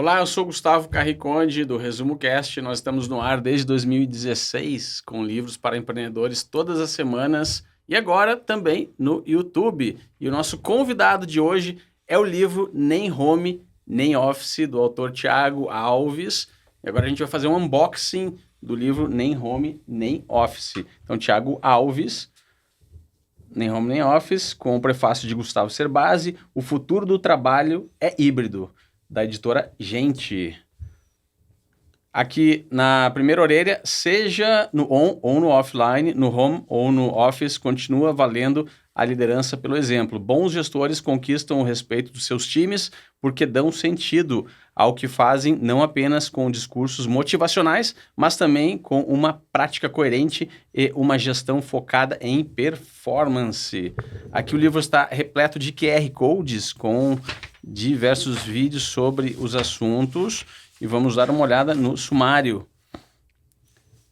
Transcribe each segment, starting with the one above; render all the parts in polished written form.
Olá, eu sou Gustavo Carriconde, do Resumo Cast. Nós estamos no ar desde 2016, com livros para empreendedores todas as semanas e agora também no YouTube. E o nosso convidado de hoje é o livro Nem Home, Nem Office, do autor Thiago Alves. E agora a gente vai fazer um unboxing do livro Nem Home, Nem Office. Então, Thiago Alves, Nem Home, Nem Office, com o prefácio de Gustavo Cerbasi, O Futuro do Trabalho é Híbrido, da editora Gente. Aqui na primeira orelha, seja no on ou no offline, no home ou no office, continua valendo a liderança pelo exemplo. Bons gestores conquistam o respeito dos seus times porque dão sentido ao que fazem, não apenas com discursos motivacionais, mas também com uma prática coerente e uma gestão focada em performance. Aqui o livro está repleto de QR Codes com diversos vídeos sobre os assuntos e vamos dar uma olhada no sumário.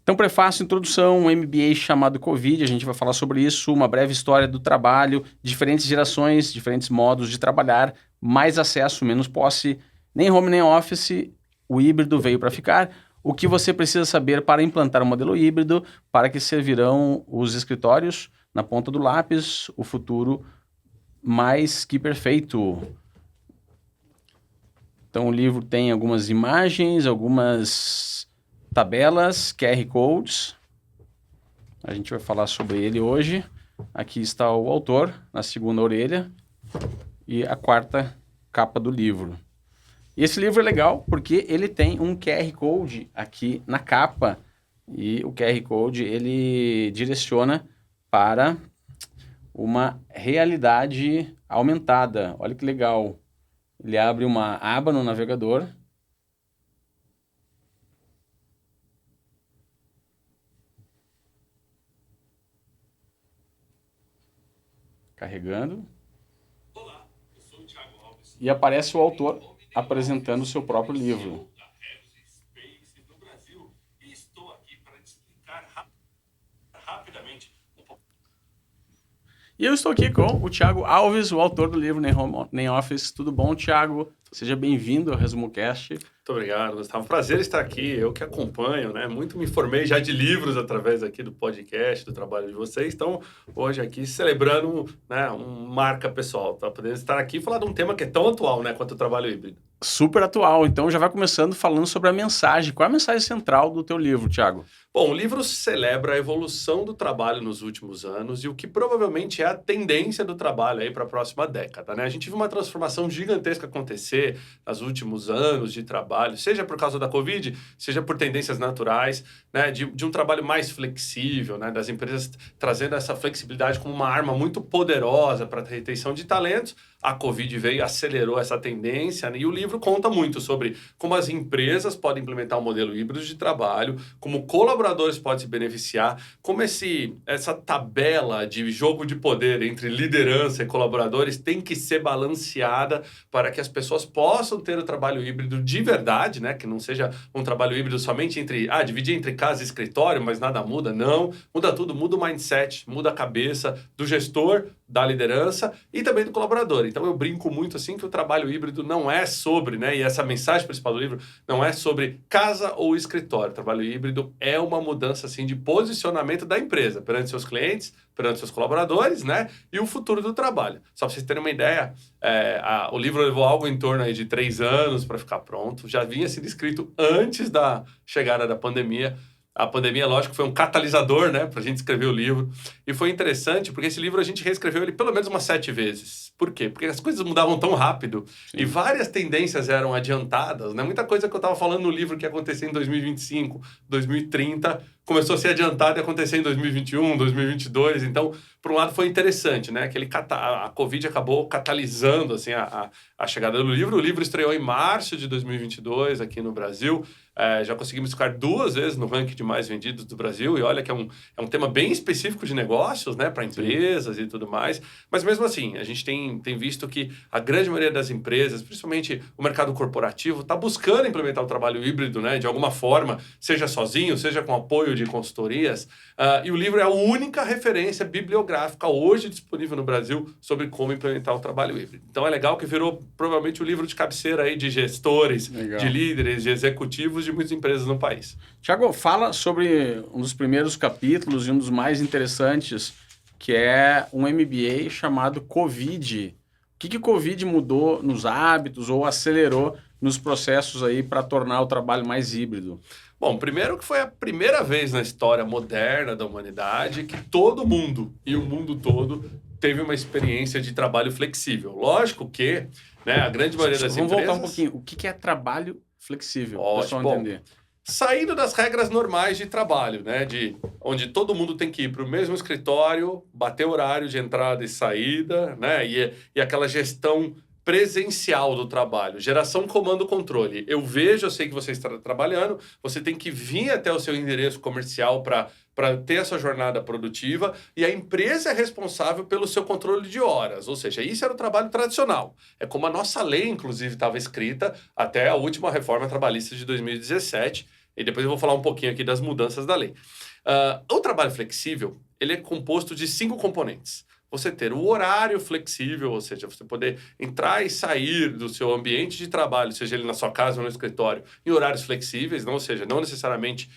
Então, prefácio, introdução, um MBA chamado Covid, a gente vai falar sobre isso, uma breve história do trabalho, diferentes gerações, diferentes modos de trabalhar, mais acesso, menos posse, nem home nem office, o híbrido veio para ficar. O que você precisa saber para implantar um modelo híbrido, para que servirão os escritórios na ponta do lápis, o futuro mais que perfeito. Então o livro tem algumas imagens, algumas tabelas, QR Codes. A gente vai falar sobre ele hoje. Aqui está o autor, na segunda orelha, e a quarta capa do livro. E esse livro é legal porque ele tem um QR Code aqui na capa. E o QR Code ele direciona para uma realidade aumentada. Olha que legal. Ele abre uma aba no navegador. Carregando. Olá, eu sou o Thiago Alves. E aparece o autor apresentando o seu próprio livro. No Brasil, e estou aqui para te explicar rapidamente um pouco. E eu estou aqui com o Thiago Alves, o autor do livro Nem Home, Nem Office. Tudo bom, Thiago? Seja bem-vindo ao Resumo Cast. Muito obrigado, Gustavo. Prazer estar aqui. Eu que acompanho, né? Muito me formei já de livros através aqui do podcast, do trabalho de vocês. Então, hoje aqui celebrando, né, marca pessoal, para poder estar aqui e falar de um tema que é tão atual, né, quanto o trabalho híbrido. Super atual. Então, já vai começando falando sobre a mensagem. Qual é a mensagem central do teu livro, Thiago? Bom, o livro celebra a evolução do trabalho nos últimos anos e o que provavelmente é a tendência do trabalho aí para a próxima década, né? A gente viu uma transformação gigantesca acontecer nos últimos anos de trabalho, seja por causa da Covid, seja por tendências naturais, né? De um trabalho mais flexível, né? Das empresas trazendo essa flexibilidade como uma arma muito poderosa para a retenção de talentos. A Covid veio e acelerou essa tendência, né? E o livro conta muito sobre como as empresas podem implementar um modelo híbrido de trabalho, como colaboradores podem se beneficiar, como essa tabela de jogo de poder entre liderança e colaboradores tem que ser balanceada para que as pessoas possam ter o trabalho híbrido de verdade, né? Que não seja um trabalho híbrido somente dividir entre casa e escritório, mas nada muda, não. Muda tudo, muda o mindset, muda a cabeça do gestor, da liderança e também do colaborador. Então eu brinco muito assim que o trabalho híbrido não é sobre, né, e essa mensagem principal do livro não é sobre casa ou escritório. O trabalho híbrido é uma mudança assim de posicionamento da empresa perante seus clientes, perante seus colaboradores, né, e o futuro do trabalho. Só para vocês terem uma ideia, o livro levou algo em torno aí de 3 anos para ficar pronto, já vinha sido escrito antes da chegada da pandemia. A pandemia, lógico, foi um catalisador, né, para a gente escrever o livro. E foi interessante, porque esse livro a gente reescreveu ele pelo menos umas 7 vezes. Por quê? Porque as coisas mudavam tão rápido. Sim. E várias tendências eram adiantadas, né? Muita coisa que eu estava falando no livro que ia acontecer em 2025, 2030, começou a ser adiantada e acontecer em 2021, 2022. Então, por um lado, foi interessante, né? A Covid acabou catalisando assim, a chegada do livro. O livro estreou em março de 2022 aqui no Brasil. Já conseguimos ficar 2 vezes no ranking de mais vendidos do Brasil. E olha que é um tema bem específico de negócios, né? Para empresas. Sim. E tudo mais. Mas mesmo assim, a gente tem visto que a grande maioria das empresas, principalmente o mercado corporativo, está buscando implementar o trabalho híbrido, né? De alguma forma, seja sozinho, seja com apoio de consultorias, e o livro é a única referência bibliográfica hoje disponível no Brasil sobre como implementar o trabalho híbrido. Então é legal que virou provavelmente o livro de cabeceira aí de gestores, Legal. de líderes, de executivos de muitas empresas no país. Tiago, fala sobre um dos primeiros capítulos e um dos mais interessantes, que é um MBA chamado Covid. O que o Covid mudou nos hábitos ou acelerou nos processos aí para tornar o trabalho mais híbrido? Bom, primeiro que foi a primeira vez na história moderna da humanidade que todo mundo, e o mundo todo, teve uma experiência de trabalho flexível. Lógico que, né, a grande maioria das Vamos empresas... voltar um pouquinho. O que é trabalho flexível? Para o Ótimo. pessoal entender. Saindo das regras normais de trabalho, né, de onde todo mundo tem que ir para o mesmo escritório, bater horário de entrada e saída, né, e aquela gestão presencial do trabalho, geração comando-controle. Eu sei que você está trabalhando, você tem que vir até o seu endereço comercial para ter essa jornada produtiva, e a empresa é responsável pelo seu controle de horas. Ou seja, isso era o trabalho tradicional. É como a nossa lei, inclusive, estava escrita até a última reforma trabalhista de 2017, e depois eu vou falar um pouquinho aqui das mudanças da lei. O trabalho flexível, ele é composto de 5 componentes. Você ter o horário flexível, ou seja, você poder entrar e sair do seu ambiente de trabalho, seja ele na sua casa ou no escritório, em horários flexíveis, ou seja, não necessariamente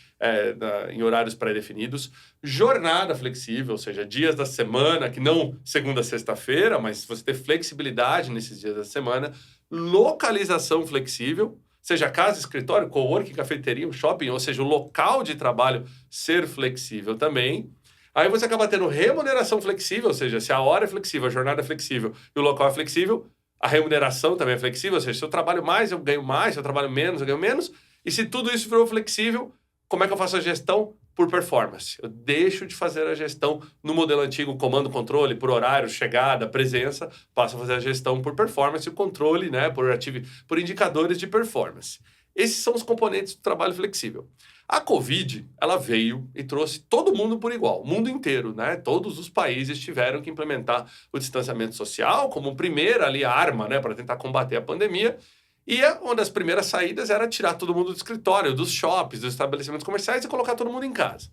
em horários pré-definidos. Jornada flexível, ou seja, dias da semana, que não segunda a sexta-feira, mas você ter flexibilidade nesses dias da semana. Localização flexível, seja casa, escritório, coworking, cafeteria, um shopping, ou seja, o local de trabalho ser flexível também. Aí você acaba tendo remuneração flexível, ou seja, se a hora é flexível, a jornada é flexível e o local é flexível, a remuneração também é flexível, ou seja, se eu trabalho mais, eu ganho mais, se eu trabalho menos, eu ganho menos. E se tudo isso virou flexível, como é que eu faço a gestão? Por performance. Eu deixo de fazer a gestão no modelo antigo, comando, controle, por horário, chegada, presença, passo a fazer a gestão por performance e o controle, né, por indicadores de performance. Esses são os componentes do trabalho flexível. A Covid, ela veio e trouxe todo mundo por igual, o mundo inteiro, né? Todos os países tiveram que implementar o distanciamento social como primeira ali arma, né, para tentar combater a pandemia. E uma das primeiras saídas era tirar todo mundo do escritório, dos shoppings, dos estabelecimentos comerciais e colocar todo mundo em casa.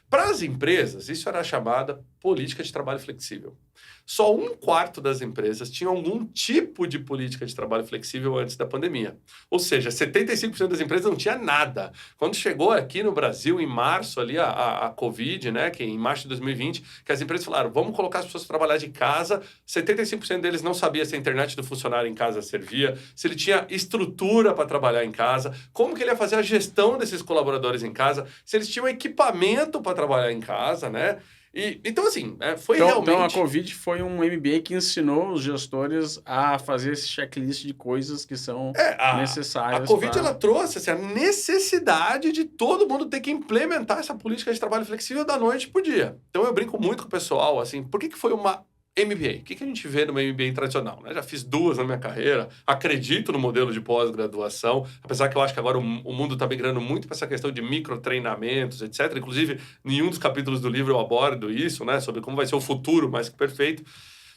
Para as empresas, isso era chamada política de trabalho flexível. Só 1/4 das empresas tinham algum tipo de política de trabalho flexível antes da pandemia. Ou seja, 75% das empresas não tinha nada. Quando chegou aqui no Brasil, em março, ali a Covid, né, que em março de 2020, que as empresas falaram, vamos colocar as pessoas para trabalhar de casa, 75% deles não sabia se a internet do funcionário em casa servia, se ele tinha estrutura para trabalhar em casa, como que ele ia fazer a gestão desses colaboradores em casa, se eles tinham equipamento para trabalhar em casa, né? Então, assim, foi realmente... Então, a Covid foi um MBA que ensinou os gestores a fazer esse checklist de coisas que são necessárias. A Covid, ela trouxe assim, a necessidade de todo mundo ter que implementar essa política de trabalho flexível da noite pro dia. Então, eu brinco muito com o pessoal, assim, por que foi uma MBA? O que a gente vê numa MBA tradicional? Né? Já fiz 2 na minha carreira, acredito no modelo de pós-graduação, apesar que eu acho que agora o mundo está migrando muito para essa questão de microtreinamentos, etc. Inclusive, em um dos capítulos do livro eu abordo isso, né? Sobre como vai ser o futuro mais que perfeito.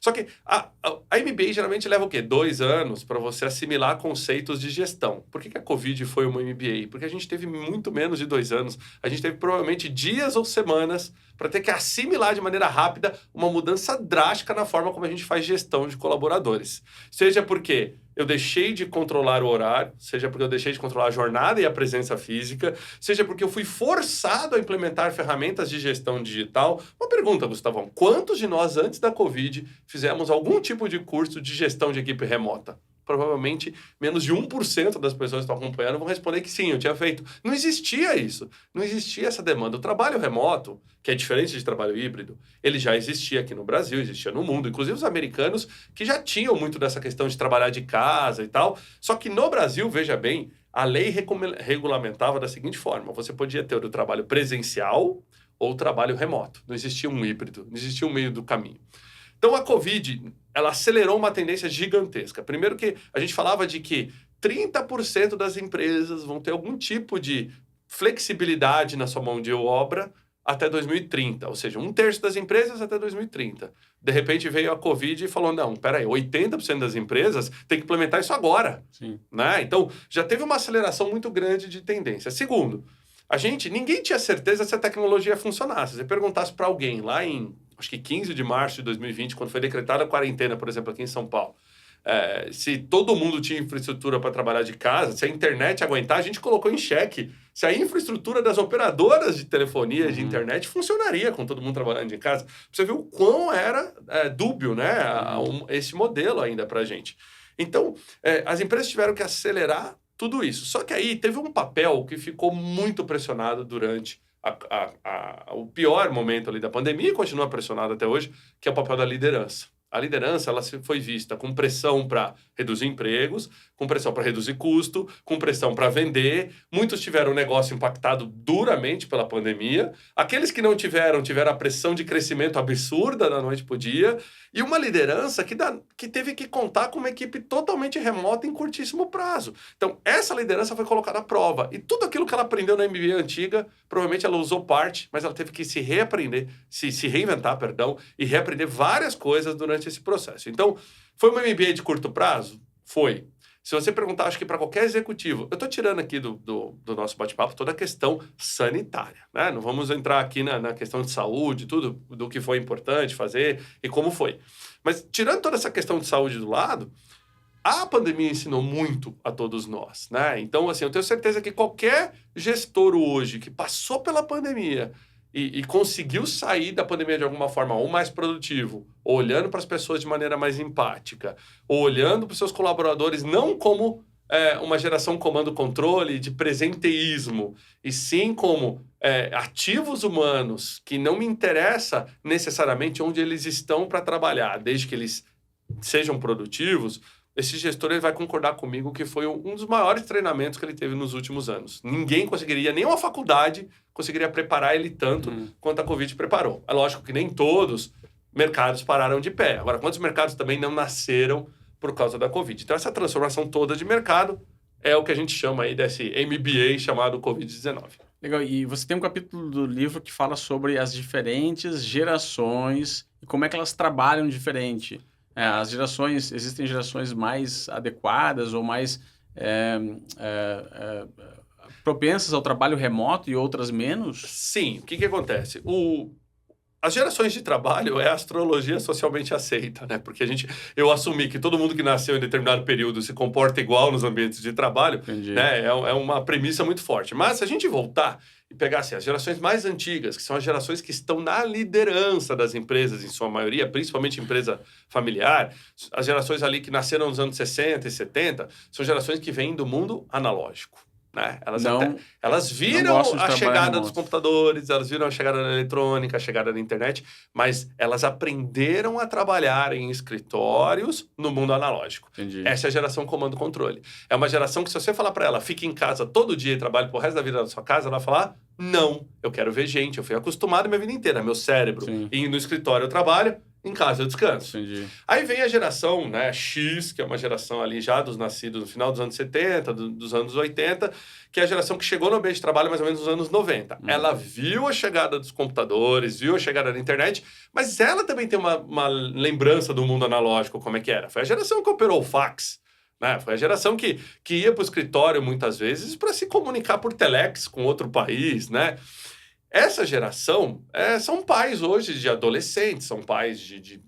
Só que a MBA geralmente leva o quê? 2 anos para você assimilar conceitos de gestão. Por que a Covid foi uma MBA? Porque a gente teve muito menos de 2 anos. A gente teve provavelmente dias ou semanas para ter que assimilar de maneira rápida uma mudança drástica na forma como a gente faz gestão de colaboradores. Seja porque eu deixei de controlar o horário, seja porque eu deixei de controlar a jornada e a presença física, seja porque eu fui forçado a implementar ferramentas de gestão digital. Uma pergunta, Gustavão, quantos de nós antes da Covid fizemos algum tipo de curso de gestão de equipe remota? Provavelmente menos de 1% das pessoas que estão acompanhando vão responder que sim, eu tinha feito. Não existia isso, não existia essa demanda. O trabalho remoto, que é diferente de trabalho híbrido, ele já existia aqui no Brasil, existia no mundo, inclusive os americanos que já tinham muito dessa questão de trabalhar de casa e tal. Só que no Brasil, veja bem, a lei regulamentava da seguinte forma, você podia ter o trabalho presencial ou o trabalho remoto. Não existia um híbrido, não existia um meio do caminho. Então, a Covid, ela acelerou uma tendência gigantesca. Primeiro que a gente falava de que 30% das empresas vão ter algum tipo de flexibilidade na sua mão de obra até 2030. Ou seja, 1/3 das empresas até 2030. De repente, veio a Covid e falou, não, peraí, 80% das empresas tem que implementar isso agora. Sim. Né? Então, já teve uma aceleração muito grande de tendência. Segundo, ninguém tinha certeza se a tecnologia ia funcionar. Se você perguntasse para alguém lá em, acho que 15 de março de 2020, quando foi decretada a quarentena, por exemplo, aqui em São Paulo, se todo mundo tinha infraestrutura para trabalhar de casa, se a internet aguentar, a gente colocou em xeque se a infraestrutura das operadoras de telefonia, de internet, funcionaria com todo mundo trabalhando de casa. Você viu o quão era dúbio, né, esse modelo ainda para a gente. Então, as empresas tiveram que acelerar tudo isso. Só que aí teve um papel que ficou muito pressionado durante o pior momento ali da pandemia e continua pressionado até hoje, que é o papel da liderança. A liderança ela foi vista com pressão para reduzir empregos, com pressão para reduzir custo, com pressão para vender. Muitos tiveram o negócio impactado duramente pela pandemia. Aqueles que não tiveram a pressão de crescimento absurda da noite para o dia. E uma liderança que teve que contar com uma equipe totalmente remota em curtíssimo prazo. Então, essa liderança foi colocada à prova. E tudo aquilo que ela aprendeu na MBA antiga, provavelmente ela usou parte, mas ela teve que se reaprender, se reinventar, e reaprender várias coisas durante esse processo. Então, foi uma MBA de curto prazo? Foi. Se você perguntar, acho que para qualquer executivo, eu estou tirando aqui do nosso bate-papo toda a questão sanitária, né? Não vamos entrar aqui na questão de saúde, tudo do que foi importante fazer e como foi. Mas tirando toda essa questão de saúde do lado, a pandemia ensinou muito a todos nós, né? Então, assim, eu tenho certeza que qualquer gestor hoje que passou pela pandemia e conseguiu sair da pandemia de alguma forma ou mais produtivo, ou olhando para as pessoas de maneira mais empática, ou olhando para os seus colaboradores não como uma geração comando-controle de presenteísmo, e sim como ativos humanos que não me interessa necessariamente onde eles estão para trabalhar, desde que eles sejam produtivos. Esse gestor ele vai concordar comigo que foi um dos maiores treinamentos que ele teve nos últimos anos. Ninguém conseguiria, nem uma faculdade conseguiria preparar ele tanto quanto a Covid preparou. É lógico que nem todos mercados pararam de pé. Agora, quantos mercados também não nasceram por causa da Covid? Então, essa transformação toda de mercado é o que a gente chama aí desse MBA chamado Covid-19. Legal. E você tem um capítulo do livro que fala sobre as diferentes gerações e como é que elas trabalham diferente. As gerações, existem gerações mais adequadas ou mais propensas ao trabalho remoto e outras menos? Sim. O que acontece? As gerações de trabalho é a astrologia socialmente aceita, né? Porque eu assumi que todo mundo que nasceu em determinado período se comporta igual nos ambientes de trabalho, né? É uma premissa muito forte. Mas se a gente voltar e pegar assim, as gerações mais antigas, que são as gerações que estão na liderança das empresas, em sua maioria, principalmente empresa familiar, as gerações ali que nasceram nos anos 60 e 70, são gerações que vêm do mundo analógico. Né? Elas viram a chegada dos computadores, elas viram a chegada da eletrônica, a chegada da internet, mas elas aprenderam a trabalhar em escritórios no mundo analógico. Entendi. Essa é a geração comando-controle. É uma geração que, se você falar para ela, fique em casa todo dia e trabalhe pro resto da vida na sua casa, ela vai falar, não, eu quero ver gente, eu fui acostumado minha vida inteira, meu cérebro, e no escritório eu trabalho, em casa eu descanso. Entendi. Aí vem a geração, né, X, que é uma geração ali já dos nascidos no final dos anos 70, dos anos 80, que é a geração que chegou no ambiente de trabalho mais ou menos nos anos 90. Ela viu a chegada dos computadores, viu a chegada da internet, mas ela também tem uma lembrança do mundo analógico, como é que era. Foi a geração que operou o fax. Né? Foi a geração que ia para o escritório muitas vezes para se comunicar por telex com outro país, né? Essa geração são pais hoje de adolescentes, são pais de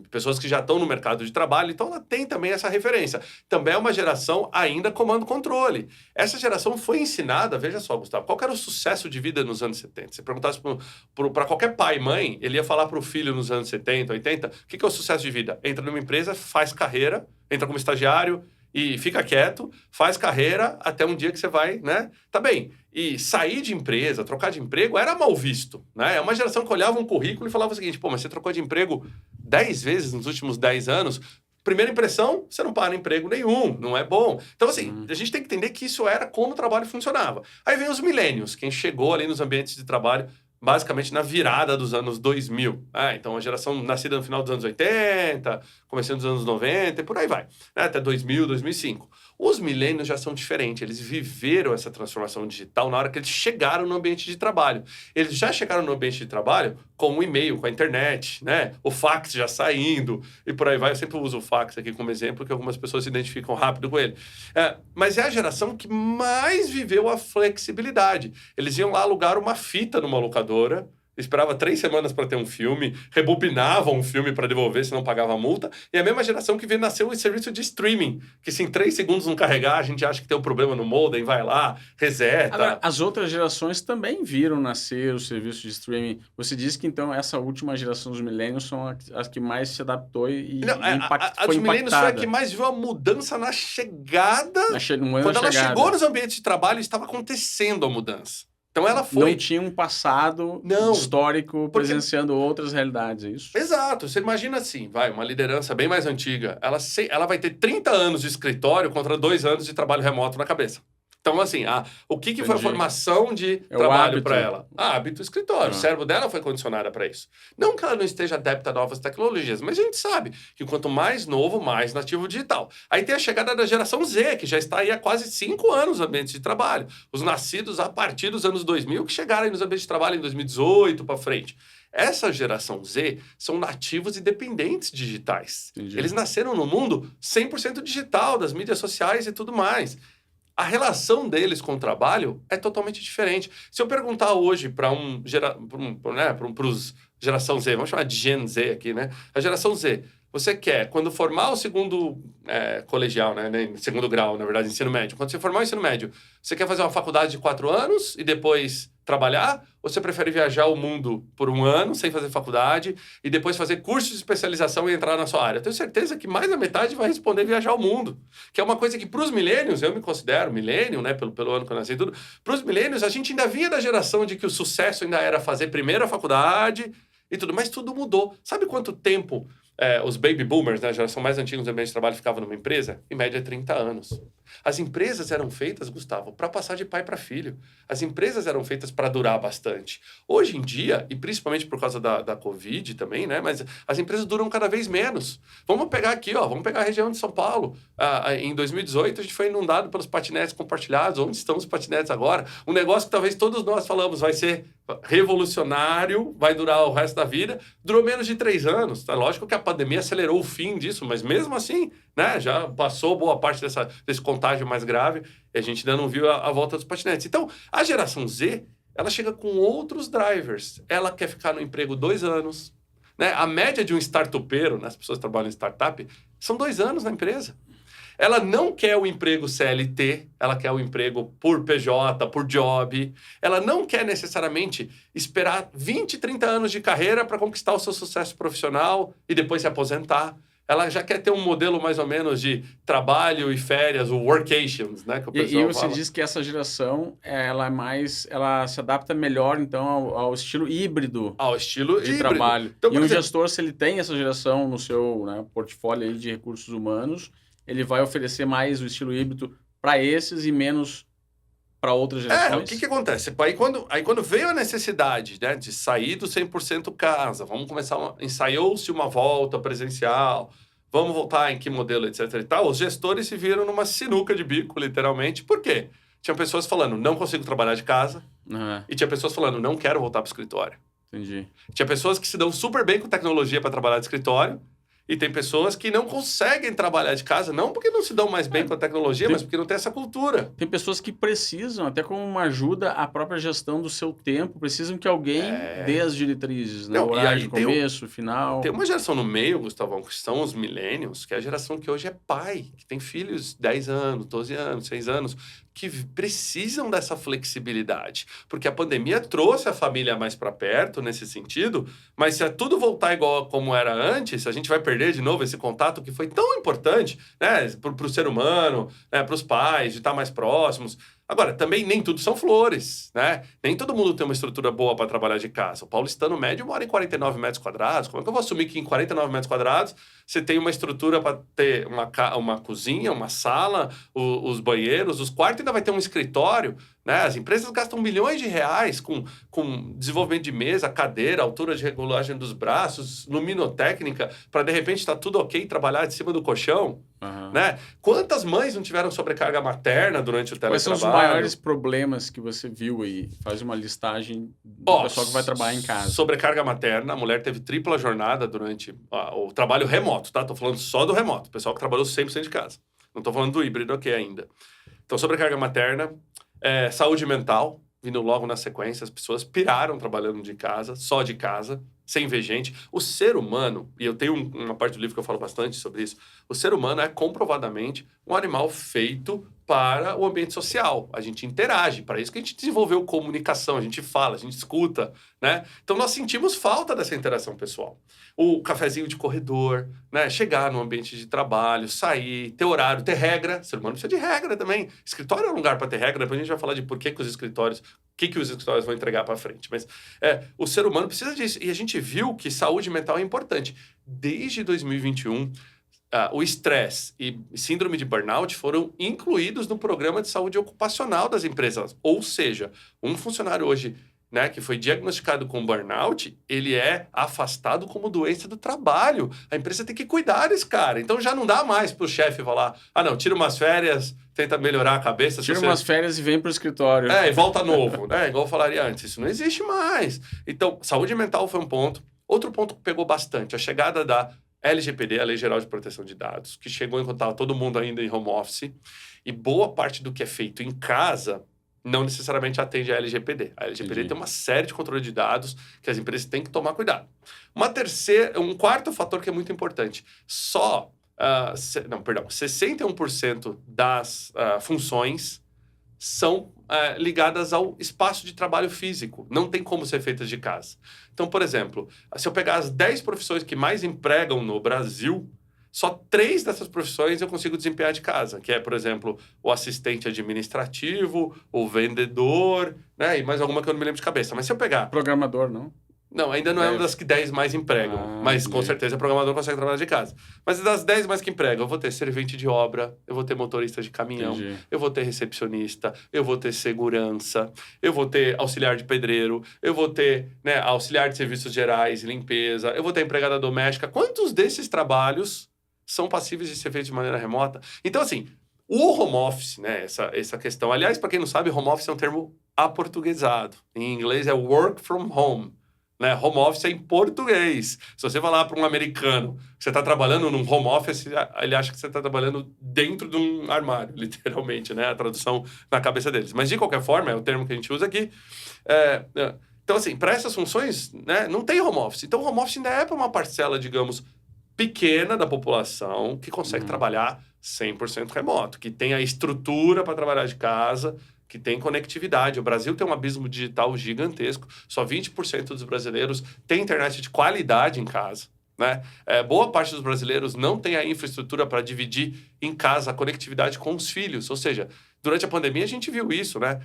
pessoas que já estão no mercado de trabalho, então ela tem também essa referência. Também é uma geração ainda comando-controle. Essa geração foi ensinada, veja só, Gustavo, qual era o sucesso de vida nos anos 70? Se perguntasse para qualquer pai e mãe, ele ia falar para o filho nos anos 70, 80, o que é o sucesso de vida? Entra numa empresa, faz carreira, entra como estagiário, e fica quieto, faz carreira até um dia que você vai, né? Tá bem. E sair de empresa, trocar de emprego, era mal visto, né? É uma geração que olhava um currículo e falava o seguinte, mas você trocou de emprego 10 vezes nos últimos 10 anos, primeira impressão, você não para em emprego nenhum, não é bom. Então, assim, a gente tem que entender que isso era como o trabalho funcionava. Aí vem os millennials, quem chegou ali nos ambientes de trabalho basicamente na virada dos anos 2000. Então, a geração nascida no final dos anos 80, começando dos anos 90 e por aí vai, né? Até 2000, 2005. Os milênios já são diferentes, eles viveram essa transformação digital na hora que eles chegaram no ambiente de trabalho. Eles já chegaram no ambiente de trabalho com o e-mail, com a internet, né? O fax já saindo e por aí vai. Eu sempre uso o fax aqui como exemplo, que algumas pessoas se identificam rápido com ele. Mas é a geração que mais viveu a flexibilidade. Eles iam lá alugar uma fita numa locadora, esperava 3 semanas para ter um filme, rebobinavam um filme para devolver se não pagava a multa, e a mesma geração que nasceu o serviço de streaming, que se em 3 segundos não carregar, a gente acha que tem um problema no modem, vai lá, reseta. Agora, as outras gerações também viram nascer o serviço de streaming. Você disse que, então, essa última geração dos milênios são as que mais se adaptou e a dos milênios foi a que mais viu a mudança na chegada. Quando ela chegou nos ambientes de trabalho, estava acontecendo a mudança. Então ela foi... Não tinha um passado histórico presenciando outras realidades, é isso? Exato. Você imagina assim, uma liderança bem mais antiga, ela vai ter 30 anos de escritório contra 2 anos de trabalho remoto na cabeça. Então, assim, o que foi a formação de trabalho para ela? Hábito escritório. O cérebro dela foi condicionado para isso. Não que ela não esteja adepta a novas tecnologias, mas a gente sabe que quanto mais novo, mais nativo digital. Aí tem a chegada da geração Z, que já está aí há quase 5 anos no ambiente de trabalho. Os nascidos a partir dos anos 2000, que chegaram aí nos ambientes de trabalho em 2018 para frente. Essa geração Z são nativos e dependentes digitais. Entendi. Eles nasceram no mundo 100% digital, das mídias sociais e tudo mais. A relação deles com o trabalho é totalmente diferente. Se eu perguntar hoje para os geração Z, vamos chamar de Gen Z aqui, né? A geração Z, você quer, quando formar o segundo colegial, né? Segundo grau, na verdade, ensino médio. Quando você formar o ensino médio, você quer fazer uma faculdade de 4 anos e depois trabalhar? Ou você prefere viajar o mundo por 1 ano, sem fazer faculdade, e depois fazer curso de especialização e entrar na sua área? Eu tenho certeza que mais da metade vai responder viajar o mundo. Que é uma coisa que, para os milênios, eu me considero milênio, né? Pelo ano que eu nasci e tudo. Para os milênios, a gente ainda vinha da geração de que o sucesso ainda era fazer primeiro a faculdade e tudo, mas tudo mudou. Sabe quanto tempo os baby boomers, né, a geração mais antiga do ambiente de trabalho, ficavam numa empresa? Em média, 30 anos. As empresas eram feitas, Gustavo, para passar de pai para filho. As empresas eram feitas para durar bastante. Hoje em dia, e principalmente por causa da Covid também, né, mas as empresas duram cada vez menos. Vamos pegar aqui, vamos pegar a região de São Paulo. Em 2018, a gente foi inundado pelos patinetes compartilhados. Onde estão os patinetes agora? Um negócio que talvez todos nós falamos vai ser revolucionário, vai durar o resto da vida. Durou menos de 3 anos. É lógico que a pandemia acelerou o fim disso, mas mesmo assim, né, já passou boa parte desse contágio mais grave e a gente ainda não viu a volta dos patinetes. Então, a geração Z, ela chega com outros drivers. Ela quer ficar no emprego 2 anos. Né? A média de um startupeiro, né, as pessoas que trabalham em startup, são 2 anos na empresa. Ela não quer o emprego CLT, ela quer o emprego por PJ, por job. Ela não quer necessariamente esperar 20, 30 anos de carreira para conquistar o seu sucesso profissional e depois se aposentar. Ela já quer ter um modelo mais ou menos de trabalho e férias, o workations, né? Que o pessoal e você fala. Diz que essa geração, ela se adapta melhor, então, ao estilo híbrido. Ao estilo de híbrido. Trabalho. Então, e o gestor, se ele tem essa geração no seu portfólio aí de recursos humanos, ele vai oferecer mais o estilo híbrido para esses e menos para outras gerações. O que acontece? Aí quando veio a necessidade, né, de sair do 100% casa, vamos começar, ensaiou-se uma volta presencial, vamos voltar em que modelo, etc e tal, os gestores se viram numa sinuca de bico, literalmente. Por quê? Tinha pessoas falando, não consigo trabalhar de casa, e tinha pessoas falando, não quero voltar para o escritório. Entendi. Tinha pessoas que se dão super bem com tecnologia para trabalhar de escritório, e tem pessoas que não conseguem trabalhar de casa, não porque não se dão mais bem com a tecnologia, mas porque não tem essa cultura. Tem pessoas que precisam, até como uma ajuda à própria gestão do seu tempo, precisam que alguém dê as diretrizes, né? Não, horário de começo, final. Tem uma geração no meio, Gustavão, que são os millennials, que é a geração que hoje é pai, que tem filhos 10 anos, 12 anos, 6 anos, que precisam dessa flexibilidade. Porque a pandemia trouxe a família mais para perto, nesse sentido, mas se tudo voltar igual como era antes, a gente vai perder de novo esse contato que foi tão importante, né, para o ser humano, né, para os pais, de estar mais próximos. Agora, também nem tudo são flores, né? Nem todo mundo tem uma estrutura boa para trabalhar de casa. O paulistano médio mora em 49 metros quadrados. Como é que eu vou assumir que em 49 metros quadrados você tem uma estrutura para ter uma cozinha, uma sala, os banheiros, os quartos, ainda vai ter um escritório? Né? As empresas gastam milhões de reais com desenvolvimento de mesa, cadeira, altura de regulagem dos braços, luminotécnica, para de repente estar tudo ok trabalhar de cima do colchão. Né? Quantas mães não tiveram sobrecarga materna durante o teletrabalho? Quais são os maiores problemas que você viu aí? Faz uma listagem do pessoal que vai trabalhar em casa. Sobrecarga materna, a mulher teve tripla jornada durante o trabalho remoto, tá? Tô falando só do remoto, o pessoal que trabalhou 100% de casa. Não tô falando do híbrido aqui ainda. Então, sobrecarga materna, saúde mental, vindo logo na sequência, as pessoas piraram trabalhando de casa, só de casa, sem ver gente. O ser humano, e eu tenho uma parte do livro que eu falo bastante sobre isso, o ser humano é comprovadamente um animal feito para o ambiente social. A gente interage, para isso que a gente desenvolveu comunicação, a gente fala, a gente escuta, né? Então nós sentimos falta dessa interação pessoal. O cafezinho de corredor, né? Chegar no ambiente de trabalho, sair, ter horário, ter regra. O ser humano precisa de regra também. Escritório é um lugar para ter regra, depois a gente vai falar de por que os escritórios, o que os escritórios vão entregar para frente. Mas o ser humano precisa disso. E a gente viu que saúde mental é importante. Desde 2021, o estresse e síndrome de burnout foram incluídos no programa de saúde ocupacional das empresas. Ou seja, um funcionário hoje, né, que foi diagnosticado com burnout, ele é afastado como doença do trabalho. A empresa tem que cuidar desse cara. Então já não dá mais para o chefe falar, não, tira umas férias, tenta melhorar a cabeça. Tira umas férias e vem para o escritório. E volta novo, né? Igual eu falaria antes. Isso não existe mais. Então, saúde mental foi um ponto. Outro ponto que pegou bastante, a chegada da LGPD, a Lei Geral de Proteção de Dados, que chegou enquanto estava todo mundo ainda em home office, e boa parte do que é feito em casa não necessariamente atende a LGPD. A LGPD tem uma série de controle de dados que as empresas têm que tomar cuidado. Um quarto fator que é muito importante, 61% das funções são ligadas ao espaço de trabalho físico. Não tem como ser feitas de casa. Então, por exemplo, se eu pegar as 10 profissões que mais empregam no Brasil, só 3 dessas profissões eu consigo desempenhar de casa, que é, por exemplo, o assistente administrativo, o vendedor, né? E mais alguma que eu não me lembro de cabeça. Mas se eu pegar... Programador, não? Não, ainda não é uma das que 10 mais empregam, mas com certeza o programador consegue trabalhar de casa. Mas das 10 mais que empregam, eu vou ter servente de obra, eu vou ter motorista de caminhão, eu vou ter recepcionista, eu vou ter segurança, eu vou ter auxiliar de pedreiro, eu vou ter auxiliar de serviços gerais, limpeza, eu vou ter empregada doméstica. Quantos desses trabalhos são passíveis de ser feitos de maneira remota? Então, assim, o home office, né, essa questão... Aliás, para quem não sabe, home office é um termo aportuguesado. Em inglês é work from home. Né? Home office é em português. Se você falar para um americano que você está trabalhando num home office, ele acha que você está trabalhando dentro de um armário, literalmente, né? A tradução na cabeça deles. Mas, de qualquer forma, é o termo que a gente usa aqui. Então, assim, para essas funções, né, não tem home office. Então, o home office ainda é para uma parcela, digamos, pequena da população que consegue trabalhar 100% remoto, que tem a estrutura para trabalhar de casa, que tem conectividade. O Brasil tem um abismo digital gigantesco. Só 20% dos brasileiros têm internet de qualidade em casa. Né? Boa parte dos brasileiros não tem a infraestrutura para dividir em casa a conectividade com os filhos. Ou seja, durante a pandemia a gente viu isso, né?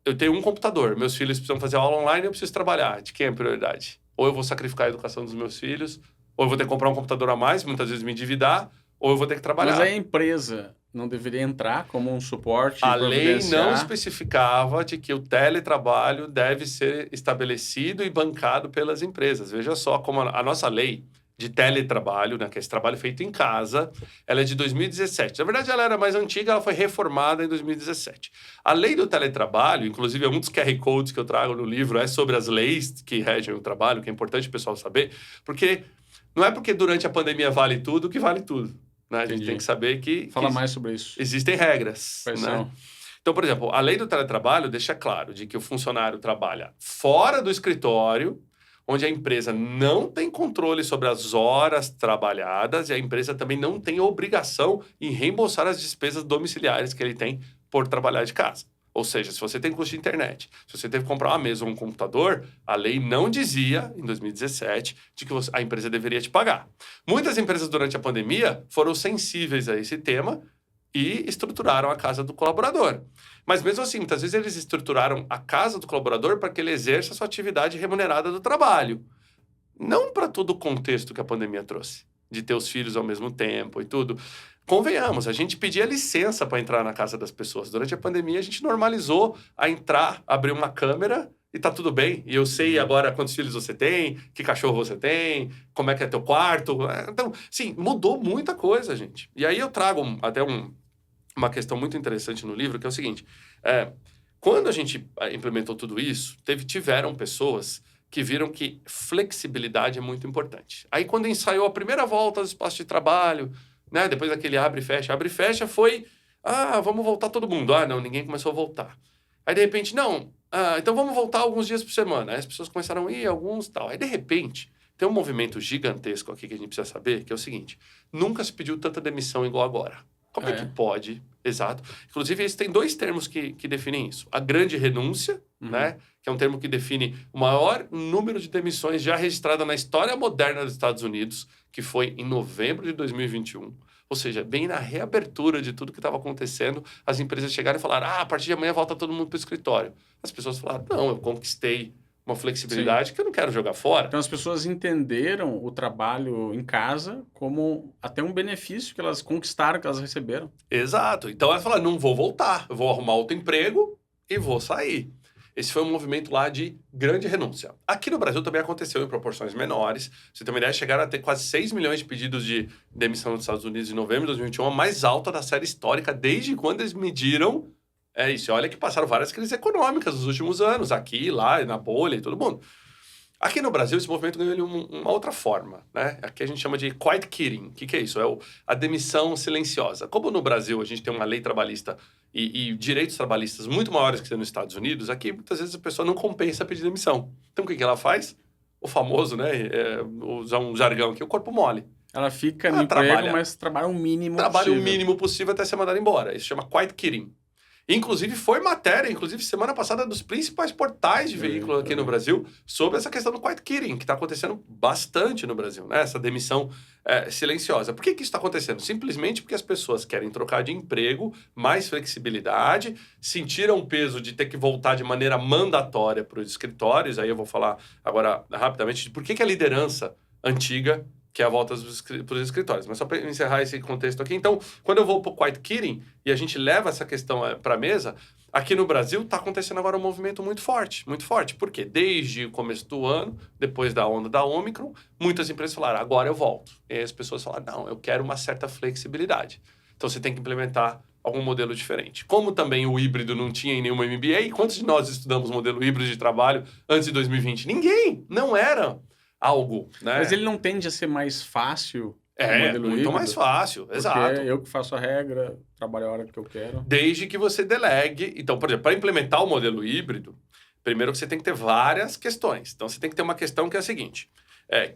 Eu tenho um computador, meus filhos precisam fazer aula online e eu preciso trabalhar. De quem é a prioridade? Ou eu vou sacrificar a educação dos meus filhos, ou eu vou ter que comprar um computador a mais, muitas vezes me endividar, ou eu vou ter que trabalhar. Mas a empresa não deveria entrar como um suporte? A lei não especificava de que o teletrabalho deve ser estabelecido e bancado pelas empresas. Veja só como a nossa lei de teletrabalho, né, que é esse trabalho feito em casa, ela é de 2017. Na verdade, ela era mais antiga, ela foi reformada em 2017. A lei do teletrabalho, inclusive, um dos QR Codes que eu trago no livro é sobre as leis que regem o trabalho, que é importante o pessoal saber, porque não é porque durante a pandemia vale tudo que vale tudo. Né? A gente tem que saber que... Fala mais sobre isso. Existem regras. Né? Então, por exemplo, a lei do teletrabalho deixa claro de que o funcionário trabalha fora do escritório, onde a empresa não tem controle sobre as horas trabalhadas e a empresa também não tem obrigação em reembolsar as despesas domiciliares que ele tem por trabalhar de casa. Ou seja, se você tem custo de internet, se você teve que comprar uma mesa ou um computador, a lei não dizia, em 2017, de que a empresa deveria te pagar. Muitas empresas, durante a pandemia, foram sensíveis a esse tema e estruturaram a casa do colaborador. Mas mesmo assim, muitas vezes eles estruturaram a casa do colaborador para que ele exerça a sua atividade remunerada do trabalho. Não para todo o contexto que a pandemia trouxe. de ter os filhos ao mesmo tempo e tudo. Convenhamos, a gente pedia licença para entrar na casa das pessoas. Durante a pandemia, a gente normalizou a entrar, abrir uma câmera e tá tudo bem. E eu sei agora quantos filhos você tem, que cachorro você tem, como é que é teu quarto. Então, sim, mudou muita coisa, gente. E aí eu trago uma questão muito interessante no livro, que é o seguinte. Quando a gente implementou tudo isso, tiveram pessoas que viram que flexibilidade é muito importante. Aí quando ensaiou a primeira volta do espaço de trabalho, né, depois daquele abre e fecha foi, vamos voltar todo mundo. Não, ninguém começou a voltar. Aí de repente, não, então vamos voltar alguns dias por semana. Aí as pessoas começaram a ir, alguns tal. Aí de repente, tem um movimento gigantesco aqui que a gente precisa saber, que é o seguinte, nunca se pediu tanta demissão igual agora. Como é que pode? Exato. Inclusive, tem 2 termos que definem isso. A grande renúncia, né? Que é um termo que define o maior número de demissões já registrada na história moderna dos Estados Unidos, que foi em novembro de 2021. Ou seja, bem na reabertura de tudo que estava acontecendo, as empresas chegaram e falaram, a partir de amanhã volta todo mundo para o escritório. As pessoas falaram, não, eu conquistei uma flexibilidade que eu não quero jogar fora. Então, as pessoas entenderam o trabalho em casa como até um benefício que elas conquistaram, que elas receberam. Exato. Então, elas falaram, não vou voltar, eu vou arrumar outro emprego e vou sair. Esse foi um movimento lá de grande renúncia. Aqui no Brasil também aconteceu em proporções menores. Você tem uma ideia, chegaram a ter quase 6 milhões de pedidos de demissão nos Estados Unidos em novembro de 2021, a mais alta da série histórica, desde quando eles mediram isso. Olha que passaram várias crises econômicas nos últimos anos, aqui, lá, na bolha e todo mundo. Aqui no Brasil, esse movimento ganhou uma outra forma, né? Aqui a gente chama de quiet quitting. O que é isso? A demissão silenciosa. Como no Brasil a gente tem uma lei trabalhista e direitos trabalhistas muito maiores que nos Estados Unidos, aqui muitas vezes a pessoa não compensa pedir demissão. Então o que ela faz? O famoso, né? Usar um jargão aqui, o corpo mole. Ela fica no emprego, mas trabalha o mínimo possível. Trabalha o mínimo possível até ser mandada embora. Isso chama quiet quitting. Inclusive, foi matéria, semana passada, dos principais portais de veículo aqui no Brasil, sobre essa questão do quiet quitting, que está acontecendo bastante no Brasil, né? Essa demissão silenciosa. Por que isso está acontecendo? Simplesmente porque as pessoas querem trocar de emprego, mais flexibilidade, sentiram o peso de ter que voltar de maneira mandatória para os escritórios. Aí eu vou falar agora rapidamente de por que a liderança antiga que é a volta para os escritórios. Mas só para encerrar esse contexto aqui. Então, quando eu vou para o quiet quitting e a gente leva essa questão para a mesa, aqui no Brasil está acontecendo agora um movimento muito forte. Muito forte. Por quê? Desde o começo do ano, depois da onda da Omicron, muitas empresas falaram, agora eu volto. E aí as pessoas falaram, não, eu quero uma certa flexibilidade. Então, você tem que implementar algum modelo diferente. Como também o híbrido não tinha em nenhuma MBA, quantos de nós estudamos modelo híbrido de trabalho antes de 2020? Ninguém! Não era algo, né? Mas ele não tende a ser mais fácil? Muito híbrido, mais fácil, exato. Porque eu que faço a regra, trabalho a hora que eu quero. Desde que você delegue. Então, por exemplo, para implementar o modelo híbrido, primeiro você tem que ter várias questões. Então, você tem que ter uma questão que é a seguinte.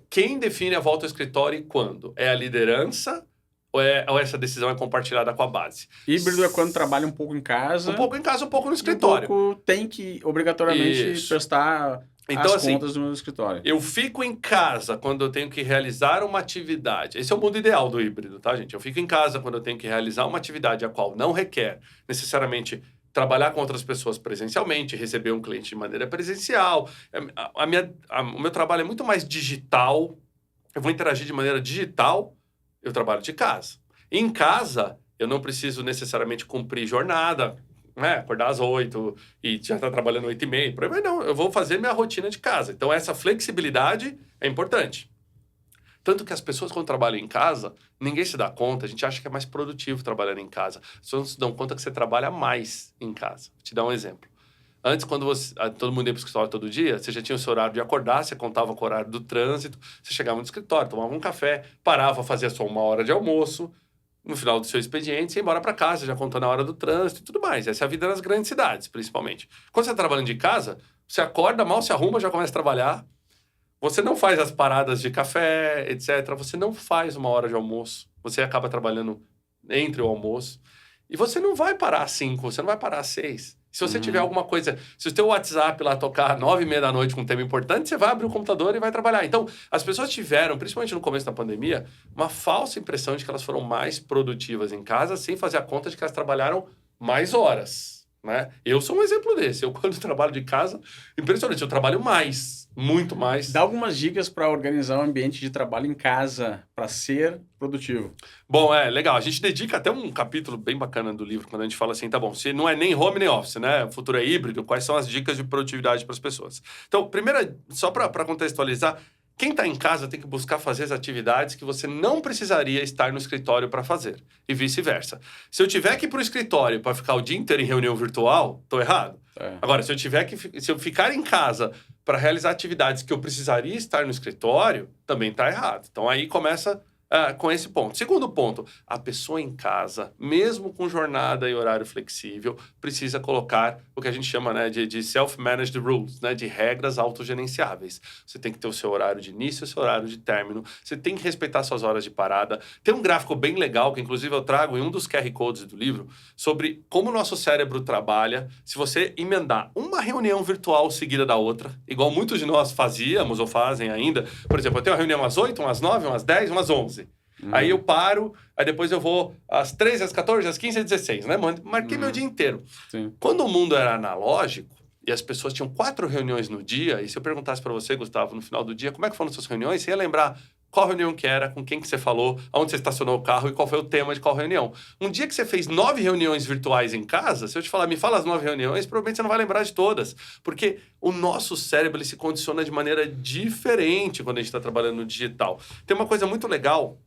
Quem define a volta ao escritório e quando? É a liderança ou essa decisão é compartilhada com a base? Híbrido é quando trabalha um pouco em casa. Um pouco em casa, um pouco no escritório. Um pouco tem que, obrigatoriamente, prestar... Então, as contas do meu escritório. Eu fico em casa quando eu tenho que realizar uma atividade. Esse é o mundo ideal do híbrido, tá, gente? Eu fico em casa quando eu tenho que realizar uma atividade a qual não requer necessariamente trabalhar com outras pessoas presencialmente, receber um cliente de maneira presencial. O meu trabalho é muito mais digital. Eu vou interagir de maneira digital. Eu trabalho de casa. Em casa, eu não preciso necessariamente cumprir jornada, acordar às 8 e já está trabalhando 8h30. Por aí, mas não, eu vou fazer minha rotina de casa. Então, essa flexibilidade é importante. Tanto que as pessoas, quando trabalham em casa, ninguém se dá conta, a gente acha que é mais produtivo trabalhando em casa. As pessoas não se dão conta que você trabalha mais em casa. Vou te dar um exemplo. Antes, quando todo mundo ia para o escritório todo dia, você já tinha o seu horário de acordar, você contava com o horário do trânsito, você chegava no escritório, tomava um café, parava, fazia só 1 hora de almoço, no final do seu expediente, você ia embora para casa, já contou na hora do trânsito e tudo mais. Essa é a vida nas grandes cidades, principalmente. Quando você está trabalhando de casa, você acorda, mal se arruma, já começa a trabalhar. Você não faz as paradas de café, etc. Você não faz 1 hora de almoço. Você acaba trabalhando entre o almoço. E você não vai parar às 5, você não vai parar às 6. Se você tiver alguma coisa... Se o teu WhatsApp lá tocar 9h30 da noite com um tema importante, você vai abrir o computador e vai trabalhar. Então, as pessoas tiveram, principalmente no começo da pandemia, uma falsa impressão de que elas foram mais produtivas em casa, sem fazer a conta de que elas trabalharam mais horas. né? Eu sou um exemplo desse. Eu, quando trabalho de casa, impressionante, eu trabalho mais, muito mais. Dá algumas dicas para organizar o ambiente de trabalho em casa para ser produtivo. Bom, legal. A gente dedica até um capítulo bem bacana do livro, quando a gente fala assim, tá bom, se não é nem home nem office, né? O futuro é híbrido, quais são as dicas de produtividade para as pessoas? Então, primeira, só para contextualizar, quem está em casa tem que buscar fazer as atividades que você não precisaria estar no escritório para fazer, e vice-versa. Se eu tiver que ir para o escritório para ficar o dia inteiro em reunião virtual, estou errado. Agora, se eu ficar em casa para realizar atividades que eu precisaria estar no escritório, também está errado. Então, aí começa com esse ponto. Segundo ponto, a pessoa em casa, mesmo com jornada e horário flexível, precisa colocar o que a gente chama, né, de self-managed rules, né, de regras autogerenciáveis. Você tem que ter o seu horário de início e o seu horário de término. Você tem que respeitar suas horas de parada. Tem um gráfico bem legal, que inclusive eu trago em um dos QR Codes do livro, sobre como o nosso cérebro trabalha se você emendar uma reunião virtual seguida da outra, igual muitos de nós fazíamos ou fazem ainda. Por exemplo, eu tenho uma reunião às 8, umas 9, umas 10, umas 11. Aí eu paro, aí depois eu vou às 13, às 14, às 15, às 16, né? Marquei meu dia inteiro. Sim. Quando o mundo era analógico e as pessoas tinham 4 reuniões no dia, e se eu perguntasse para você, Gustavo, no final do dia, como é que foram suas reuniões, você ia lembrar qual reunião que era, com quem que você falou, aonde você estacionou o carro e qual foi o tema de qual reunião. Um dia que você fez 9 reuniões virtuais em casa, se eu te falar, me fala as 9 reuniões, provavelmente você não vai lembrar de todas. Porque o nosso cérebro ele se condiciona de maneira diferente quando a gente está trabalhando no digital. Tem uma coisa muito legal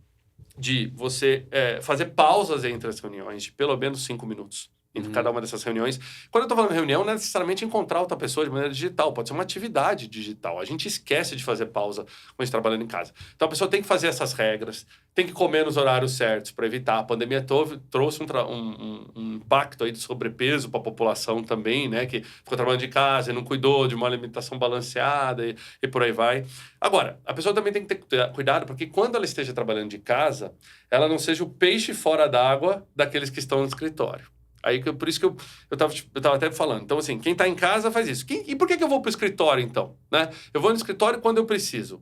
de você fazer pausas entre as reuniões, de pelo menos 5 minutos. Entre cada uma dessas reuniões. Quando eu estou falando reunião, não é necessariamente encontrar outra pessoa de maneira digital. Pode ser uma atividade digital. A gente esquece de fazer pausa quando a gente está trabalhando em casa. Então, a pessoa tem que fazer essas regras, tem que comer nos horários certos para evitar. A pandemia trouxe um impacto aí de sobrepeso para a população também, né? Que ficou trabalhando de casa e não cuidou de uma alimentação balanceada e por aí vai. Agora, a pessoa também tem que ter cuidado, porque quando ela esteja trabalhando de casa, ela não seja o peixe fora d'água daqueles que estão no escritório. Aí, por isso que eu tava até falando. Então, assim, quem está em casa faz isso. E por que eu vou para o escritório, então? Né? Eu vou no escritório quando eu preciso.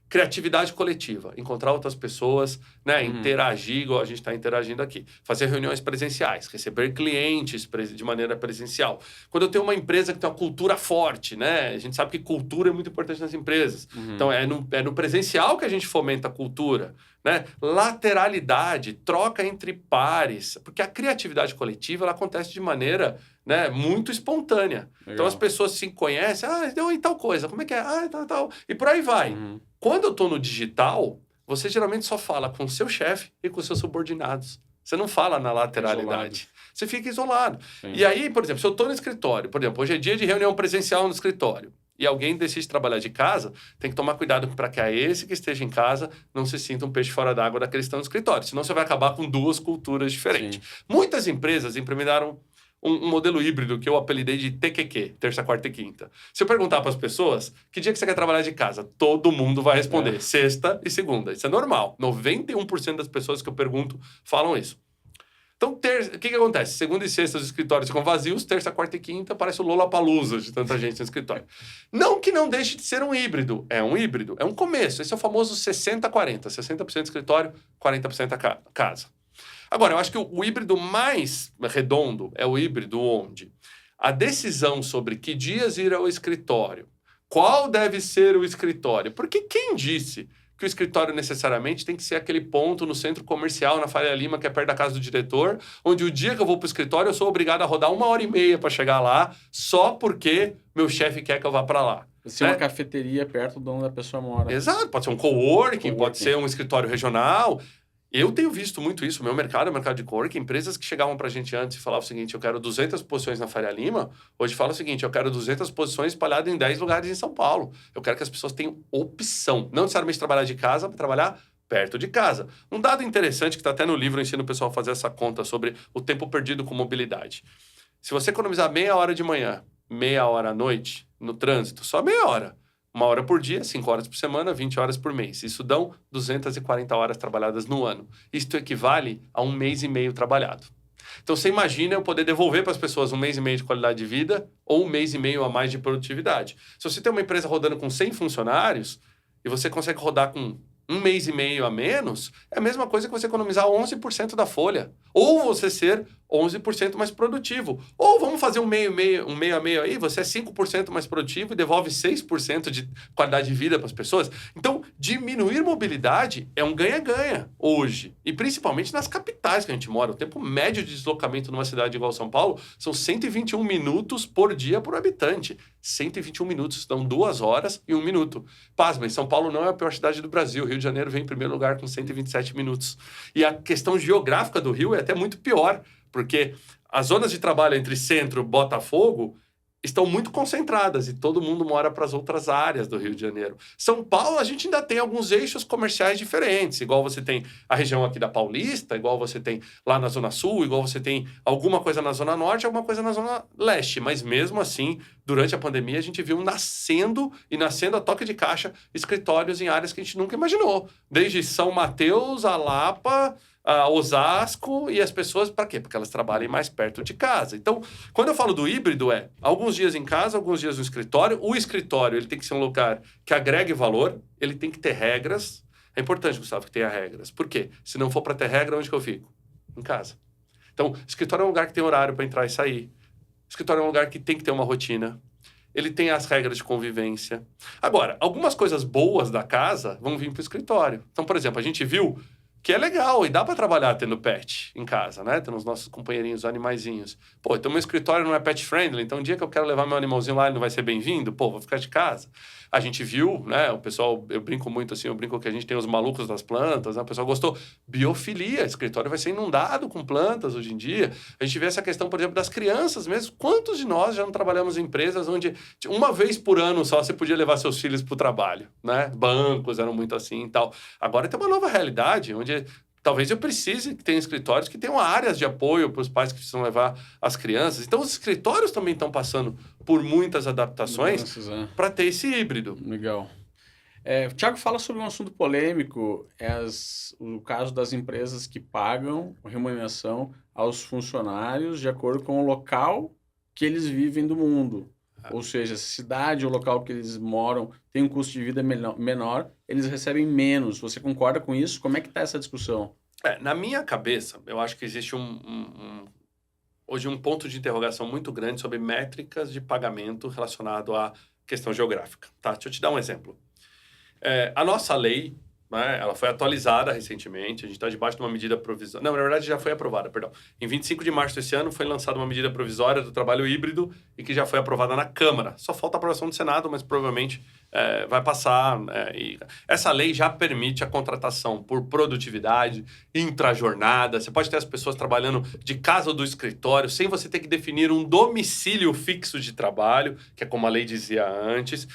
Criatividade coletiva. Encontrar outras pessoas, né? Interagir, igual a gente está interagindo aqui. Fazer reuniões presenciais. Receber clientes de maneira presencial. Quando eu tenho uma empresa que tem uma cultura forte, né? A gente sabe que cultura é muito importante nas empresas. Então, é no presencial que a gente fomenta a cultura. Né? Lateralidade, troca entre pares, porque a criatividade coletiva ela acontece de maneira, né, muito espontânea. Legal. Então as pessoas se conhecem, deu em tal coisa, como é que é? Tal. E por aí vai. Quando eu estou no digital, você geralmente só fala com o seu chefe e com os seus subordinados. Você não fala na lateralidade. Isolado. Você fica isolado. Sim. E aí, por exemplo, se eu estou no escritório, por exemplo, hoje é dia de reunião presencial no escritório, e alguém decide trabalhar de casa, tem que tomar cuidado para que esse que esteja em casa não se sinta um peixe fora d'água daqueles que estão no escritório. Senão você vai acabar com 2 culturas diferentes. Sim. Muitas empresas implementaram um modelo híbrido que eu apelidei de TQQ, terça, quarta e quinta. Se eu perguntar para as pessoas, que dia que você quer trabalhar de casa? Todo mundo vai responder, sexta e segunda. Isso é normal. 91% das pessoas que eu pergunto falam isso. Então, o que acontece? Segunda e sexta os escritórios ficam vazios, terça, quarta e quinta parece o Lollapalooza de tanta gente no escritório. Não que não deixe de ser um híbrido. É um híbrido, é um começo. Esse é o famoso 60-40. 60% escritório, 40% casa. Agora, eu acho que o híbrido mais redondo é o híbrido onde a decisão sobre que dias ir ao escritório, qual deve ser o escritório, porque quem disse que o escritório necessariamente tem que ser aquele ponto no centro comercial, na Faria Lima, que é perto da casa do diretor, onde o dia que eu vou para o escritório eu sou obrigado a rodar 1h30 para chegar lá, só porque meu chefe quer que eu vá para lá. Se uma cafeteria perto de onde a pessoa mora. Exato, pode ser um coworking, pode ser um escritório regional. Eu tenho visto muito isso. O meu mercado é o mercado de coworking. Empresas que chegavam para a gente antes e falavam o seguinte, eu quero 200 posições na Faria Lima, hoje fala o seguinte, eu quero 200 posições espalhadas em 10 lugares em São Paulo. Eu quero que as pessoas tenham opção. Não necessariamente trabalhar de casa, mas trabalhar perto de casa. Um dado interessante que está até no livro, eu ensino o pessoal a fazer essa conta sobre o tempo perdido com mobilidade. Se você economizar meia hora de manhã, meia hora à noite, no trânsito, só meia hora, 1 hora por dia, 5 horas por semana, 20 horas por mês. Isso dão 240 horas trabalhadas no ano. Isto equivale a 1 mês e meio trabalhado. Então, você imagina eu poder devolver para as pessoas 1 mês e meio de qualidade de vida ou 1 mês e meio a mais de produtividade. Se você tem uma empresa rodando com 100 funcionários e você consegue rodar com um mês e meio a menos, é a mesma coisa que você economizar 11% da folha. Ou você ser 11% mais produtivo. Ou vamos fazer um meio a meio aí, você é 5% mais produtivo e devolve 6% de qualidade de vida para as pessoas. Então, diminuir mobilidade é um ganha-ganha hoje. E principalmente nas capitais que a gente mora. O tempo médio de deslocamento numa cidade igual São Paulo são 121 minutos por dia por habitante. 121 minutos, dão 2 horas e 1 minuto. Pasmem, São Paulo não é a pior cidade do Brasil. Rio de Janeiro vem em primeiro lugar com 127 minutos. E a questão geográfica do Rio é até muito pior, porque as zonas de trabalho entre Centro e Botafogo estão muito concentradas e todo mundo mora para as outras áreas do Rio de Janeiro. São Paulo, a gente ainda tem alguns eixos comerciais diferentes, igual você tem a região aqui da Paulista, igual você tem lá na Zona Sul, igual você tem alguma coisa na Zona Norte, alguma coisa na Zona Leste. Mas mesmo assim, durante a pandemia, a gente viu nascendo a toque de caixa escritórios em áreas que a gente nunca imaginou. Desde São Mateus, a Lapa, a Osasco, e as pessoas, para quê? Porque elas trabalhem mais perto de casa. Então, quando eu falo do híbrido, alguns dias em casa, alguns dias no escritório. O escritório ele tem que ser um lugar que agregue valor, ele tem que ter regras. É importante, Gustavo, que tenha regras. Por quê? Se não for para ter regra, onde que eu fico? Em casa. Então, escritório é um lugar que tem horário para entrar e sair. Escritório é um lugar que tem que ter uma rotina. Ele tem as regras de convivência. Agora, algumas coisas boas da casa vão vir para o escritório. Então, por exemplo, a gente viu que é legal e dá para trabalhar tendo pet em casa, né? Tendo os nossos companheirinhos, os animaizinhos. Pô, então meu escritório não é pet friendly, então o dia que eu quero levar meu animalzinho lá, ele não vai ser bem-vindo? Pô, vou ficar de casa. A gente viu, né? O pessoal, eu brinco muito assim, eu brinco que a gente tem os malucos das plantas, né? O pessoal gostou. Biofilia, escritório vai ser inundado com plantas hoje em dia. A gente vê essa questão, por exemplo, das crianças mesmo. Quantos de nós já não trabalhamos em empresas onde uma vez por ano só você podia levar seus filhos para o trabalho, né? Bancos eram muito assim e tal. Agora tem uma nova realidade, onde talvez eu precise que tenha escritórios que tenham áreas de apoio para os pais que precisam levar as crianças. Então, os escritórios também estão passando por muitas adaptações para ter esse híbrido. Legal. Thiago, fala sobre um assunto polêmico, o caso das empresas que pagam remuneração aos funcionários de acordo com o local que eles vivem do mundo. Ou seja, se a cidade ou local que eles moram tem um custo de vida menor, eles recebem menos. Você concorda com isso? Como é que está essa discussão? Na minha cabeça, eu acho que existe hoje um ponto de interrogação muito grande sobre métricas de pagamento relacionado à questão geográfica. Tá? Deixa eu te dar um exemplo. A nossa lei, né, ela foi atualizada recentemente, a gente está debaixo de uma medida provisória. Não, na verdade já foi aprovada, perdão. Em 25 de março desse ano foi lançada uma medida provisória do trabalho híbrido e que já foi aprovada na Câmara. Só falta a aprovação do Senado, mas provavelmente vai passar. E essa lei já permite a contratação por produtividade, intrajornada. Você pode ter as pessoas trabalhando de casa ou do escritório, sem você ter que definir um domicílio fixo de trabalho, que é como a lei dizia antes.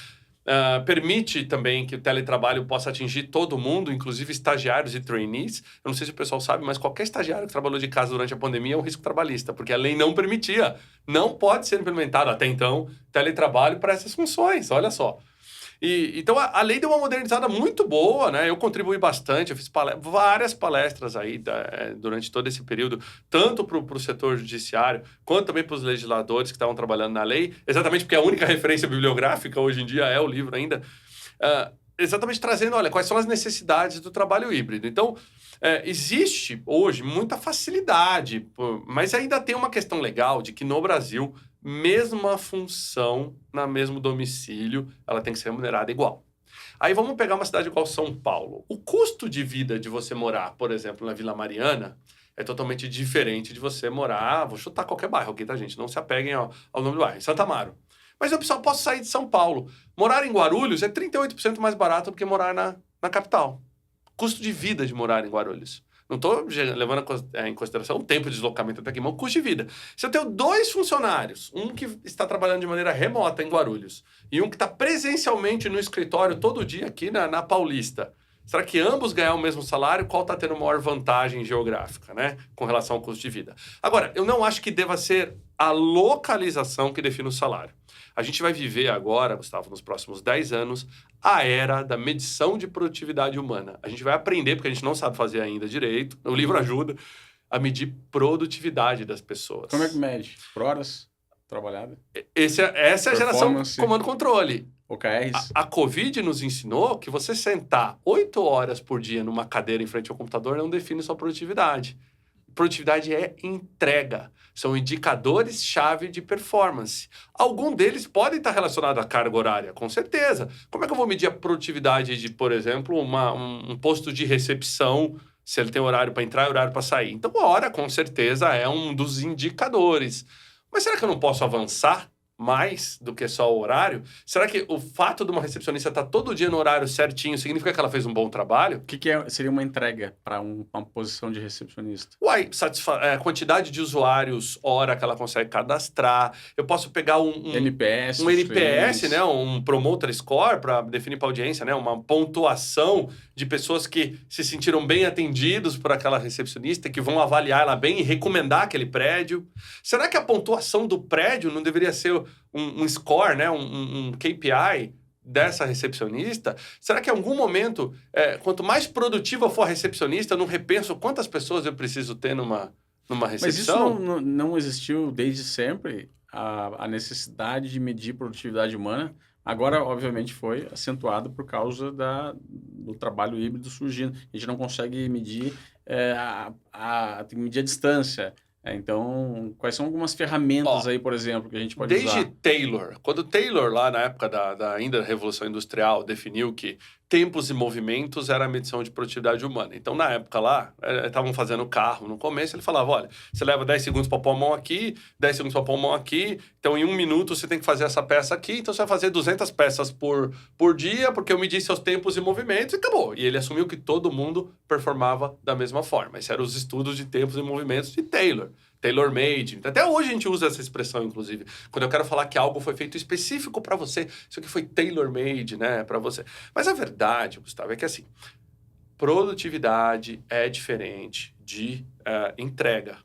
Permite também que o teletrabalho possa atingir todo mundo, inclusive estagiários e trainees. Eu não sei se o pessoal sabe, mas qualquer estagiário que trabalhou de casa durante a pandemia é um risco trabalhista, porque a lei não permitia. Não pode ser implementado até então teletrabalho para essas funções, olha só. Então, a lei deu uma modernizada muito boa, né? Eu contribuí bastante, eu fiz várias palestras aí durante todo esse período, tanto para o setor judiciário, quanto também para os legisladores que estavam trabalhando na lei, exatamente porque a única referência bibliográfica hoje em dia é o livro ainda, exatamente trazendo, olha, quais são as necessidades do trabalho híbrido. Então, existe hoje muita facilidade, mas ainda tem uma questão legal de que no Brasil, mesma função, na mesmo domicílio, ela tem que ser remunerada igual. Aí vamos pegar uma cidade igual São Paulo. O custo de vida de você morar, por exemplo, na Vila Mariana, é totalmente diferente de você morar, vou chutar qualquer bairro, ok, tá, gente? Não se apeguem ao nome do bairro, em Santa Amaro. Mas eu só posso sair de São Paulo. Morar em Guarulhos é 38% mais barato do que morar na capital. Custo de vida de morar em Guarulhos. Não estou levando em consideração o tempo de deslocamento até aqui, mas o custo de vida. Se eu tenho 2 funcionários, um que está trabalhando de maneira remota em Guarulhos e um que está presencialmente no escritório todo dia aqui na Paulista, será que ambos ganham o mesmo salário? Qual está tendo maior vantagem geográfica, né, com relação ao custo de vida? Agora, eu não acho que deva ser a localização que define o salário. A gente vai viver agora, Gustavo, nos próximos 10 anos, a era da medição de produtividade humana. A gente vai aprender, porque a gente não sabe fazer ainda direito, o livro ajuda, a medir produtividade das pessoas. Como é que mede? Por horas trabalhadas? Essa é a geração comando-controle. OKRs. A Covid nos ensinou que você sentar 8 horas por dia numa cadeira em frente ao computador não define sua produtividade. Produtividade é entrega. São indicadores-chave de performance. Algum deles podem estar relacionados à carga horária, com certeza. Como é que eu vou medir a produtividade de, por exemplo, um posto de recepção, se ele tem horário para entrar e horário para sair? Então, a hora, com certeza, é um dos indicadores. Mas será que eu não posso avançar mais do que só o horário? Será que o fato de uma recepcionista estar todo dia no horário certinho significa que ela fez um bom trabalho? O que seria uma entrega para uma posição de recepcionista? Uai, quantidade de usuários, hora que ela consegue cadastrar. Eu posso pegar um NPS, né? Um Promoter Score para definir para a audiência, né? Uma pontuação de pessoas que se sentiram bem atendidos por aquela recepcionista, que vão avaliar ela bem e recomendar aquele prédio. Será que a pontuação do prédio não deveria ser um score, né? Um KPI dessa recepcionista? Será que em algum momento, quanto mais produtiva for a recepcionista, eu não repenso quantas pessoas eu preciso ter numa recepção? Mas isso não existiu desde sempre, a necessidade de medir produtividade humana. Agora, obviamente, foi acentuado por causa do trabalho híbrido surgindo. A gente não consegue medir, tem que medir a distância. Então, quais são algumas ferramentas aí, por exemplo, que a gente pode usar? Desde Taylor. Quando Taylor, lá na época da ainda Revolução Industrial, definiu que tempos e movimentos era a medição de produtividade humana. Então, na época lá, estavam fazendo carro no começo, ele falava, olha, você leva 10 segundos para pôr a mão aqui, 10 segundos para pôr a mão aqui, então em 1 minuto você tem que fazer essa peça aqui, então você vai fazer 200 peças por dia, porque eu medi seus tempos e movimentos, e acabou. E ele assumiu que todo mundo performava da mesma forma. Esses eram os estudos de tempos e movimentos de Taylor. Tailor-made. Até hoje a gente usa essa expressão, inclusive. Quando eu quero falar que algo foi feito específico para você, isso aqui foi tailor-made, né, para você. Mas a verdade, Gustavo, é que assim, produtividade é diferente de entrega.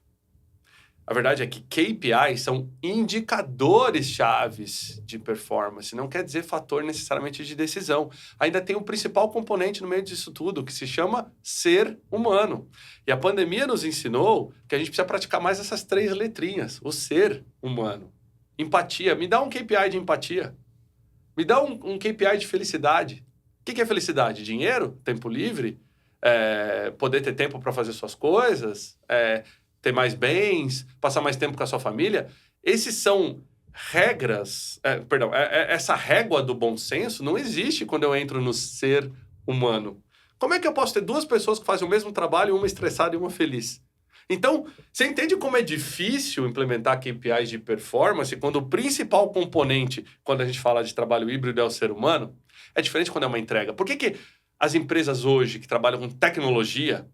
A verdade é que KPIs são indicadores chaves de performance, não quer dizer fator necessariamente de decisão. Ainda tem um principal componente no meio disso tudo, que se chama ser humano. E a pandemia nos ensinou que a gente precisa praticar mais essas 3 letrinhas, o ser humano. Empatia, me dá um KPI de empatia. Me dá um KPI de felicidade. O que é felicidade? Dinheiro? Tempo livre? Poder ter tempo para fazer suas coisas? Ter mais bens, passar mais tempo com a sua família. Esses são regras... essa régua do bom senso não existe quando eu entro no ser humano. Como é que eu posso ter 2 pessoas que fazem o mesmo trabalho, uma estressada e uma feliz? Então, você entende como é difícil implementar KPIs de performance quando o principal componente, quando a gente fala de trabalho híbrido, é o ser humano? É diferente quando é uma entrega. Por que as empresas hoje que trabalham com tecnologia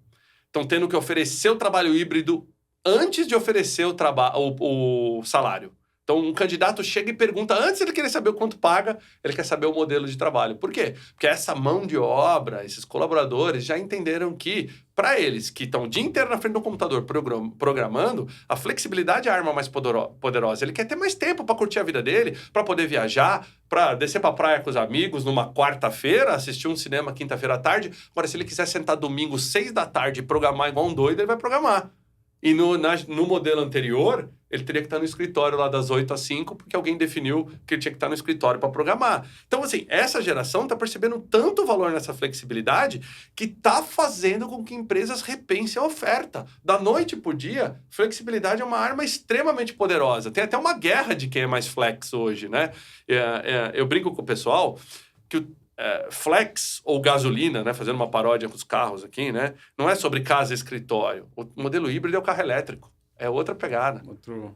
estão tendo que oferecer o trabalho híbrido antes de oferecer o salário? Então, um candidato chega e pergunta, antes de ele querer saber o quanto paga, ele quer saber o modelo de trabalho. Por quê? Porque essa mão de obra, esses colaboradores já entenderam que, para eles que estão o dia inteiro na frente do computador programando, a flexibilidade é a arma mais poderosa. Ele quer ter mais tempo para curtir a vida dele, para poder viajar, para descer para a praia com os amigos numa quarta-feira, assistir um cinema quinta-feira à tarde. Agora, se ele quiser sentar domingo, 6 da tarde e programar igual um doido, ele vai programar. E no modelo anterior, ele teria que estar no escritório lá das 8 às 5, porque alguém definiu que ele tinha que estar no escritório para programar. Então, assim, essa geração está percebendo tanto valor nessa flexibilidade que está fazendo com que empresas repensem a oferta. Da noite para o dia, flexibilidade é uma arma extremamente poderosa. Tem até uma guerra de quem é mais flex hoje, né? Eu brinco com o pessoal que flex ou gasolina, né, fazendo uma paródia com os carros aqui, né, não é sobre casa e escritório. O modelo híbrido é o carro elétrico. É outra pegada.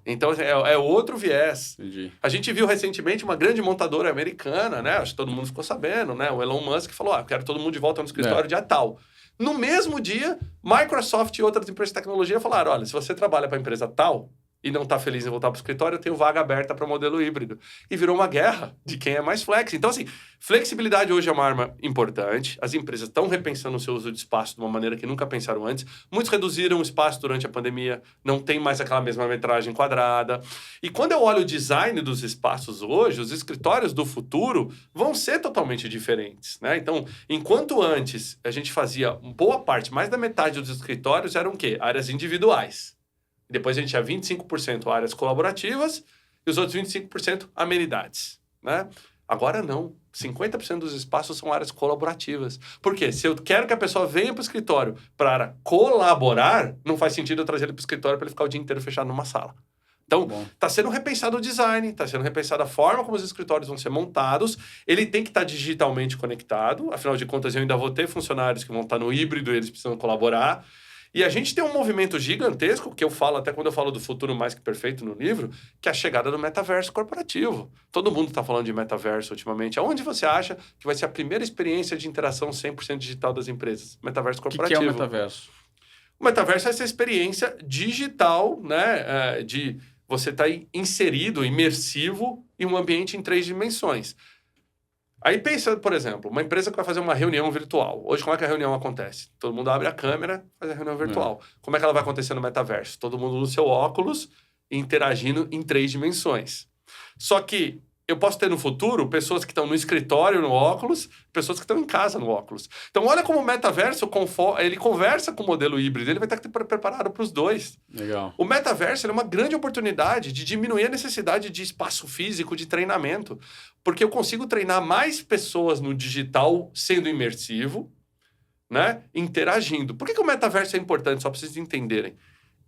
Então, é outro viés. Entendi. A gente viu recentemente uma grande montadora americana, né, acho que todo mundo ficou sabendo, né, o Elon Musk falou, eu quero todo mundo de volta no escritório dia tal. No mesmo dia, Microsoft e outras empresas de tecnologia falaram, olha, se você trabalha para a empresa tal e não está feliz em voltar para o escritório, eu tenho vaga aberta para o modelo híbrido. E virou uma guerra de quem é mais flex. Então, assim, flexibilidade hoje é uma arma importante. As empresas estão repensando o seu uso de espaço de uma maneira que nunca pensaram antes. Muitos reduziram o espaço durante a pandemia, não tem mais aquela mesma metragem quadrada. E quando eu olho o design dos espaços hoje, os escritórios do futuro vão ser totalmente diferentes, né? Então, enquanto antes a gente fazia boa parte, mais da metade dos escritórios eram o quê? Áreas individuais. Depois a gente tinha 25% áreas colaborativas e os outros 25% amenidades, né? Agora não. 50% dos espaços são áreas colaborativas. Por quê? Se eu quero que a pessoa venha para o escritório para colaborar, não faz sentido eu trazer ele para o escritório para ele ficar o dia inteiro fechado numa sala. Então, está sendo repensado o design, está sendo repensada a forma como os escritórios vão ser montados. Ele tem que estar digitalmente conectado. Afinal de contas, eu ainda vou ter funcionários que vão estar no híbrido e eles precisam colaborar. E a gente tem um movimento gigantesco, que eu falo até quando eu falo do futuro mais que perfeito no livro, que é a chegada do metaverso corporativo. Todo mundo está falando de metaverso ultimamente. Aonde você acha que vai ser a primeira experiência de interação 100% digital das empresas? Metaverso corporativo. O que é o metaverso? O metaverso é essa experiência digital, né, de você estar inserido, imersivo, em um ambiente em 3 dimensões. Aí pensa, por exemplo, uma empresa que vai fazer uma reunião virtual. Hoje, como é que a reunião acontece? Todo mundo abre a câmera, faz a reunião virtual. Como é que ela vai acontecer no metaverso? Todo mundo no seu óculos, interagindo em 3 dimensões. Só que eu posso ter no futuro pessoas que estão no escritório, no óculos, pessoas que estão em casa, no óculos. Então, olha como o metaverso, ele conversa com o modelo híbrido, ele vai estar preparado para os dois. Legal. O metaverso é uma grande oportunidade de diminuir a necessidade de espaço físico, de treinamento, porque eu consigo treinar mais pessoas no digital sendo imersivo, né? Interagindo. Por que o metaverso é importante? Só para vocês entenderem.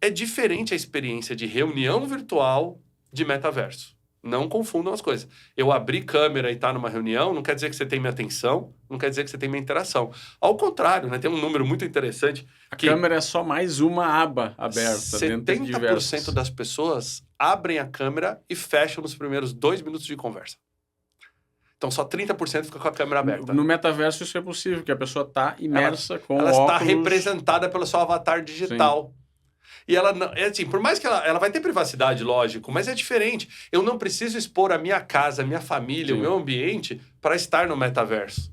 É diferente a experiência de reunião virtual de metaverso. Não confundam as coisas. Eu abrir câmera e estar numa reunião não quer dizer que você tem minha atenção, não quer dizer que você tem minha interação. Ao contrário, né? Tem um número muito interessante. A câmera é só mais uma aba aberta. 70% das pessoas abrem a câmera e fecham nos primeiros 2 minutos de conversa. Então, só 30% fica com a câmera aberta. No metaverso isso é possível, que a pessoa está imersa com ela óculos... está representada pelo seu avatar digital. Sim. E ela, assim, por mais que ela vai ter privacidade, lógico, mas é diferente. Eu não preciso expor a minha casa, a minha família, o meu ambiente para estar no metaverso.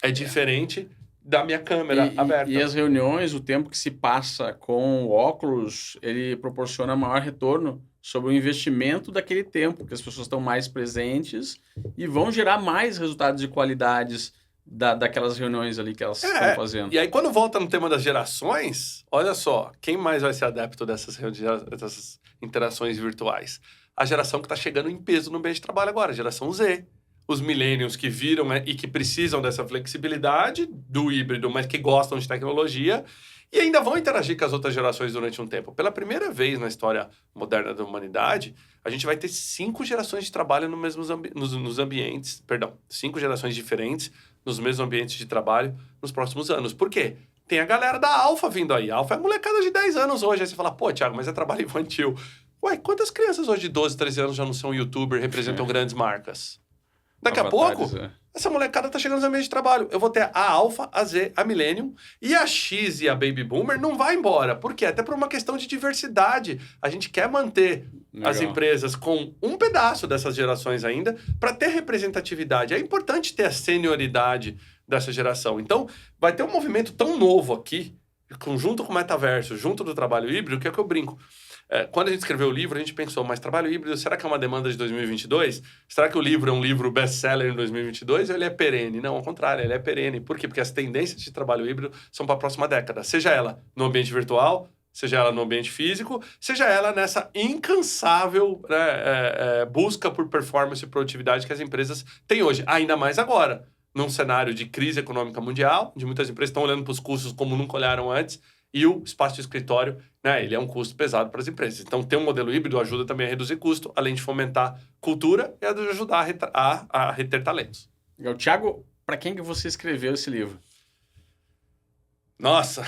É diferente da minha câmera aberta. E as reuniões, o tempo que se passa com o óculos, ele proporciona maior retorno sobre o investimento daquele tempo, porque as pessoas estão mais presentes e vão gerar mais resultados de qualidades daquelas reuniões ali que elas estão fazendo. E aí, quando volta no tema das gerações, olha só, quem mais vai ser adepto dessas interações virtuais? A geração que está chegando em peso no ambiente de trabalho agora, a geração Z. Os millennials que viram e que precisam dessa flexibilidade do híbrido, mas que gostam de tecnologia e ainda vão interagir com as outras gerações durante um tempo. Pela primeira vez na história moderna da humanidade, a gente vai ter 5 gerações de trabalho nos ambientes, 5 gerações diferentes nos mesmos ambientes de trabalho nos próximos anos. Por quê? Tem a galera da Alfa vindo aí. A Alfa é molecada de 10 anos hoje. Aí você fala, pô, Thiago, mas é trabalho infantil. Ué, quantas crianças hoje de 12, 13 anos já não são youtuber, representam grandes marcas? Daqui a pouco, essa molecada tá chegando nos ambientes de trabalho. Eu vou ter a Alpha, a Z, a Millennium e a X e a Baby Boomer não vai embora. Por quê? Até por uma questão de diversidade. A gente quer manter as empresas com um pedaço dessas gerações ainda para ter representatividade. É importante ter a senioridade dessa geração. Então, vai ter um movimento tão novo aqui, junto com o metaverso, junto do trabalho híbrido, que é que eu brinco. Quando a gente escreveu o livro, a gente pensou, mas trabalho híbrido, será que é uma demanda de 2022? Será que o livro é um livro best-seller em 2022 ou ele é perene? Não, ao contrário, ele é perene. Por quê? Porque as tendências de trabalho híbrido são para a próxima década. Seja ela no ambiente virtual, seja ela no ambiente físico, seja ela nessa incansável busca por performance e produtividade que as empresas têm hoje. Ainda mais agora, num cenário de crise econômica mundial, onde muitas empresas estão olhando para os custos como nunca olharam antes, e o espaço de escritório, né, ele é um custo pesado para as empresas. Então, ter um modelo híbrido ajuda também a reduzir custo, além de fomentar cultura e ajudar a reter talentos. Thiago, para quem que você escreveu esse livro? Nossa!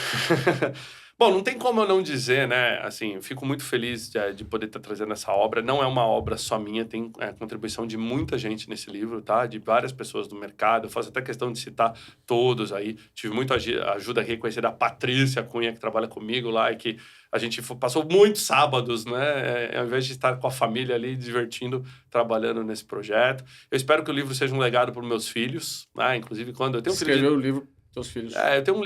Bom, não tem como eu não dizer, né? Assim, eu fico muito feliz de poder estar trazendo essa obra. Não é uma obra só minha, tem contribuição de muita gente nesse livro, tá? De várias pessoas do mercado. Eu faço até questão de citar todos aí. Tive muita ajuda a reconhecer da Patrícia Cunha, que trabalha comigo lá, e que a gente passou muitos sábados, né? Ao invés de estar com a família ali, divertindo, trabalhando nesse projeto. Eu espero que o livro seja um legado para os meus filhos, né? Inclusive, quando eu tenho Escreveu o livro... Teus filhos. Eu tenho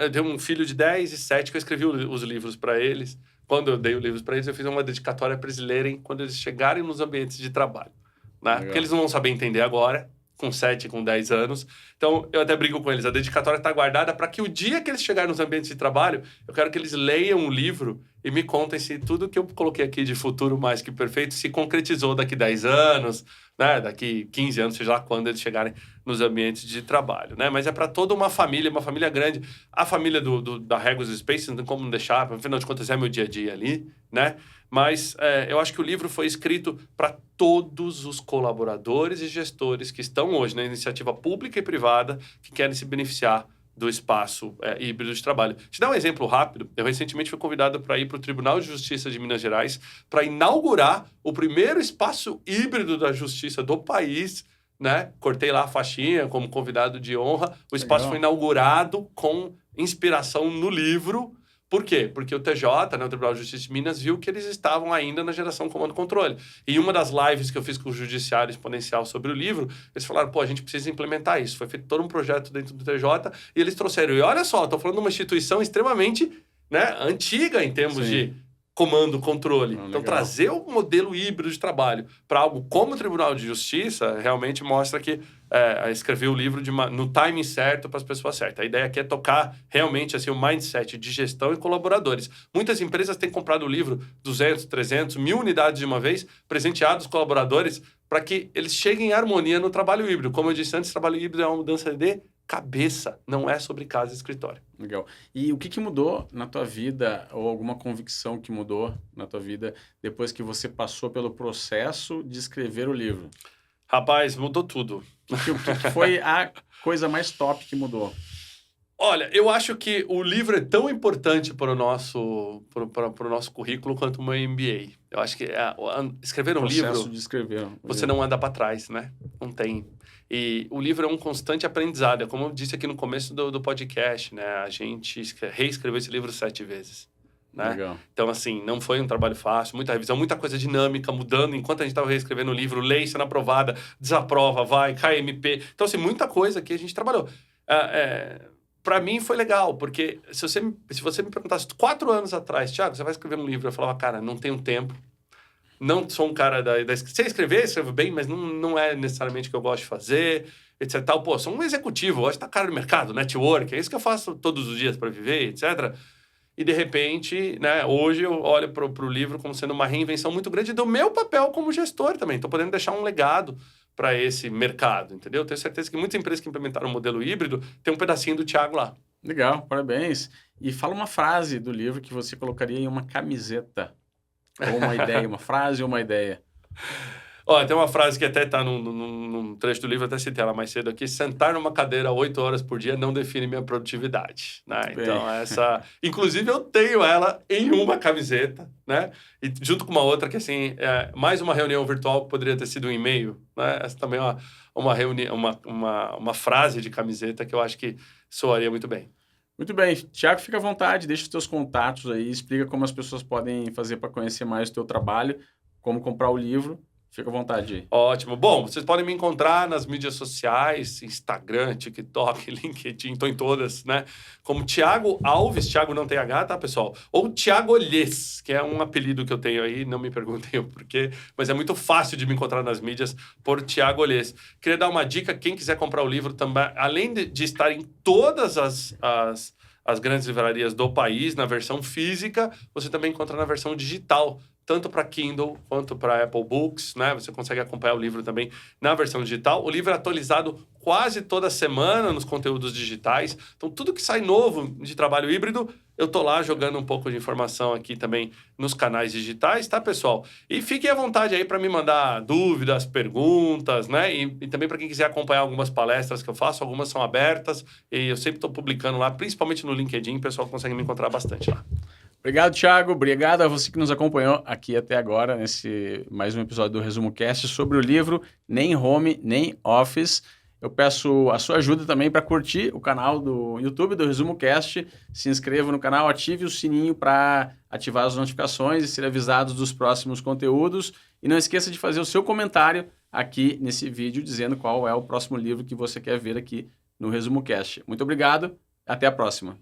eu tenho um filho de 10 e 7 que eu escrevi os livros para eles. Quando eu dei os livros para eles, eu fiz uma dedicatória para eles lerem quando eles chegarem nos ambientes de trabalho, né? Porque eles não vão saber entender agora, com 7, com 10 anos. Então, eu até brigo com eles. A dedicatória está guardada para que o dia que eles chegarem nos ambientes de trabalho, eu quero que eles leiam o livro e me contem se tudo que eu coloquei aqui de futuro mais que perfeito se concretizou daqui 10 anos, né? Daqui 15 anos, seja lá quando eles chegarem nos ambientes de trabalho, né? Mas é para toda uma família grande. A família da Regus Space, não tem como não deixar, afinal de contas é meu dia a dia ali, né? Mas eu acho que o livro foi escrito para todos os colaboradores e gestores que estão hoje na iniciativa pública e privada que querem se beneficiar do espaço híbrido de trabalho. Te dar um exemplo rápido. Eu recentemente fui convidado para ir para o Tribunal de Justiça de Minas Gerais para inaugurar o primeiro espaço híbrido da justiça do país, né? Cortei lá a faixinha como convidado de honra. O espaço foi inaugurado com inspiração no livro. Por quê? Porque o TJ, né, o Tribunal de Justiça de Minas, viu que eles estavam ainda na geração comando-controle. E uma das lives que eu fiz com o Judiciário Exponencial sobre o livro, eles falaram, pô, a gente precisa implementar isso. Foi feito todo um projeto dentro do TJ e eles trouxeram. E olha só, estou falando de uma instituição extremamente, né, antiga em termos de comando-controle. Então, trazer o modelo híbrido de trabalho para algo como o Tribunal de Justiça realmente mostra que escrever o livro no timing certo para as pessoas certas. A ideia aqui é tocar realmente assim, o mindset de gestão e colaboradores. Muitas empresas têm comprado o livro 200, 300, 1000 unidades de uma vez, presenteado os colaboradores para que eles cheguem em harmonia no trabalho híbrido. Como eu disse antes, trabalho híbrido é uma mudança de cabeça, não é sobre casa e escritório. Legal. E o que mudou na tua vida, ou alguma convicção que mudou na tua vida depois que você passou pelo processo de escrever o livro? Rapaz, mudou tudo. O que foi a coisa mais top que mudou? Olha, eu acho que o livro é tão importante para o nosso currículo quanto o meu MBA. Eu acho que escrever um livro... processo de escrever. Você não anda para trás, né? Não tem. E o livro é um constante aprendizado. É como eu disse aqui no começo do podcast, né? A gente reescreveu esse livro 7 vezes. Né? Legal. Então, assim, não foi um trabalho fácil, muita revisão, muita coisa dinâmica, mudando. Enquanto a gente estava reescrevendo o livro, lei sendo aprovada, desaprova, vai, KMP. Então, assim, muita coisa que a gente trabalhou. Para mim foi legal, porque se você me perguntasse 4 anos atrás, Thiago, você vai escrever um livro? Eu falava, cara, não tenho tempo. Não sou um cara sei escrevo bem, mas não é necessariamente o que eu gosto de fazer, etc. Pô, sou um executivo, gosto de estar cara no mercado, network, é isso que eu faço todos os dias para viver, etc. E, de repente, né, hoje eu olho para o livro como sendo uma reinvenção muito grande do meu papel como gestor também. Estou podendo deixar um legado para esse mercado, entendeu? Tenho certeza que muitas empresas que implementaram o modelo híbrido tem um pedacinho do Thiago lá. Legal, parabéns. E fala uma frase do livro que você colocaria em uma camiseta. Ou uma ideia, uma frase ou uma ideia. Olha, tem uma frase que até está num trecho do livro, até citei ela mais cedo aqui: sentar numa cadeira 8 horas por dia não define minha produtividade, né? Então, inclusive, eu tenho ela em uma camiseta, né? E junto com uma outra que, assim, mais uma reunião virtual que poderia ter sido um e-mail, né? Essa também é uma frase de camiseta que eu acho que soaria muito bem. Muito bem. Thiago, fica à vontade, deixa os teus contatos aí, explica como as pessoas podem fazer para conhecer mais o teu trabalho, como comprar o livro. Fica à vontade aí. Ótimo. Bom, vocês podem me encontrar nas mídias sociais, Instagram, TikTok, LinkedIn, estou em todas, né? Como Thiago Alves, Thiago não tem H, tá, pessoal? Ou Thiago Olhês, que é um apelido que eu tenho aí, não me perguntem o porquê, mas é muito fácil de me encontrar nas mídias por Thiago Olhês. Queria dar uma dica, quem quiser comprar o livro também, além de estar em todas as grandes livrarias do país, na versão física, você também encontra na versão digital, tanto para Kindle quanto para Apple Books, né? Você consegue acompanhar o livro também na versão digital. O livro é atualizado quase toda semana nos conteúdos digitais. Então, tudo que sai novo de trabalho híbrido, eu tô lá jogando um pouco de informação aqui também nos canais digitais, tá, pessoal? E fiquem à vontade aí para me mandar dúvidas, perguntas, né? E também para quem quiser acompanhar algumas palestras que eu faço, algumas são abertas e eu sempre estou publicando lá, principalmente no LinkedIn, o pessoal consegue me encontrar bastante lá. Obrigado, Thiago. Obrigado a você que nos acompanhou aqui até agora, nesse mais um episódio do Resumo Cast sobre o livro Nem Home, Nem Office. Eu peço a sua ajuda também para curtir o canal do YouTube do Resumo Cast. Se inscreva no canal, ative o sininho para ativar as notificações e ser avisados dos próximos conteúdos. E não esqueça de fazer o seu comentário aqui nesse vídeo, dizendo qual é o próximo livro que você quer ver aqui no Resumo Cast. Muito obrigado, até a próxima.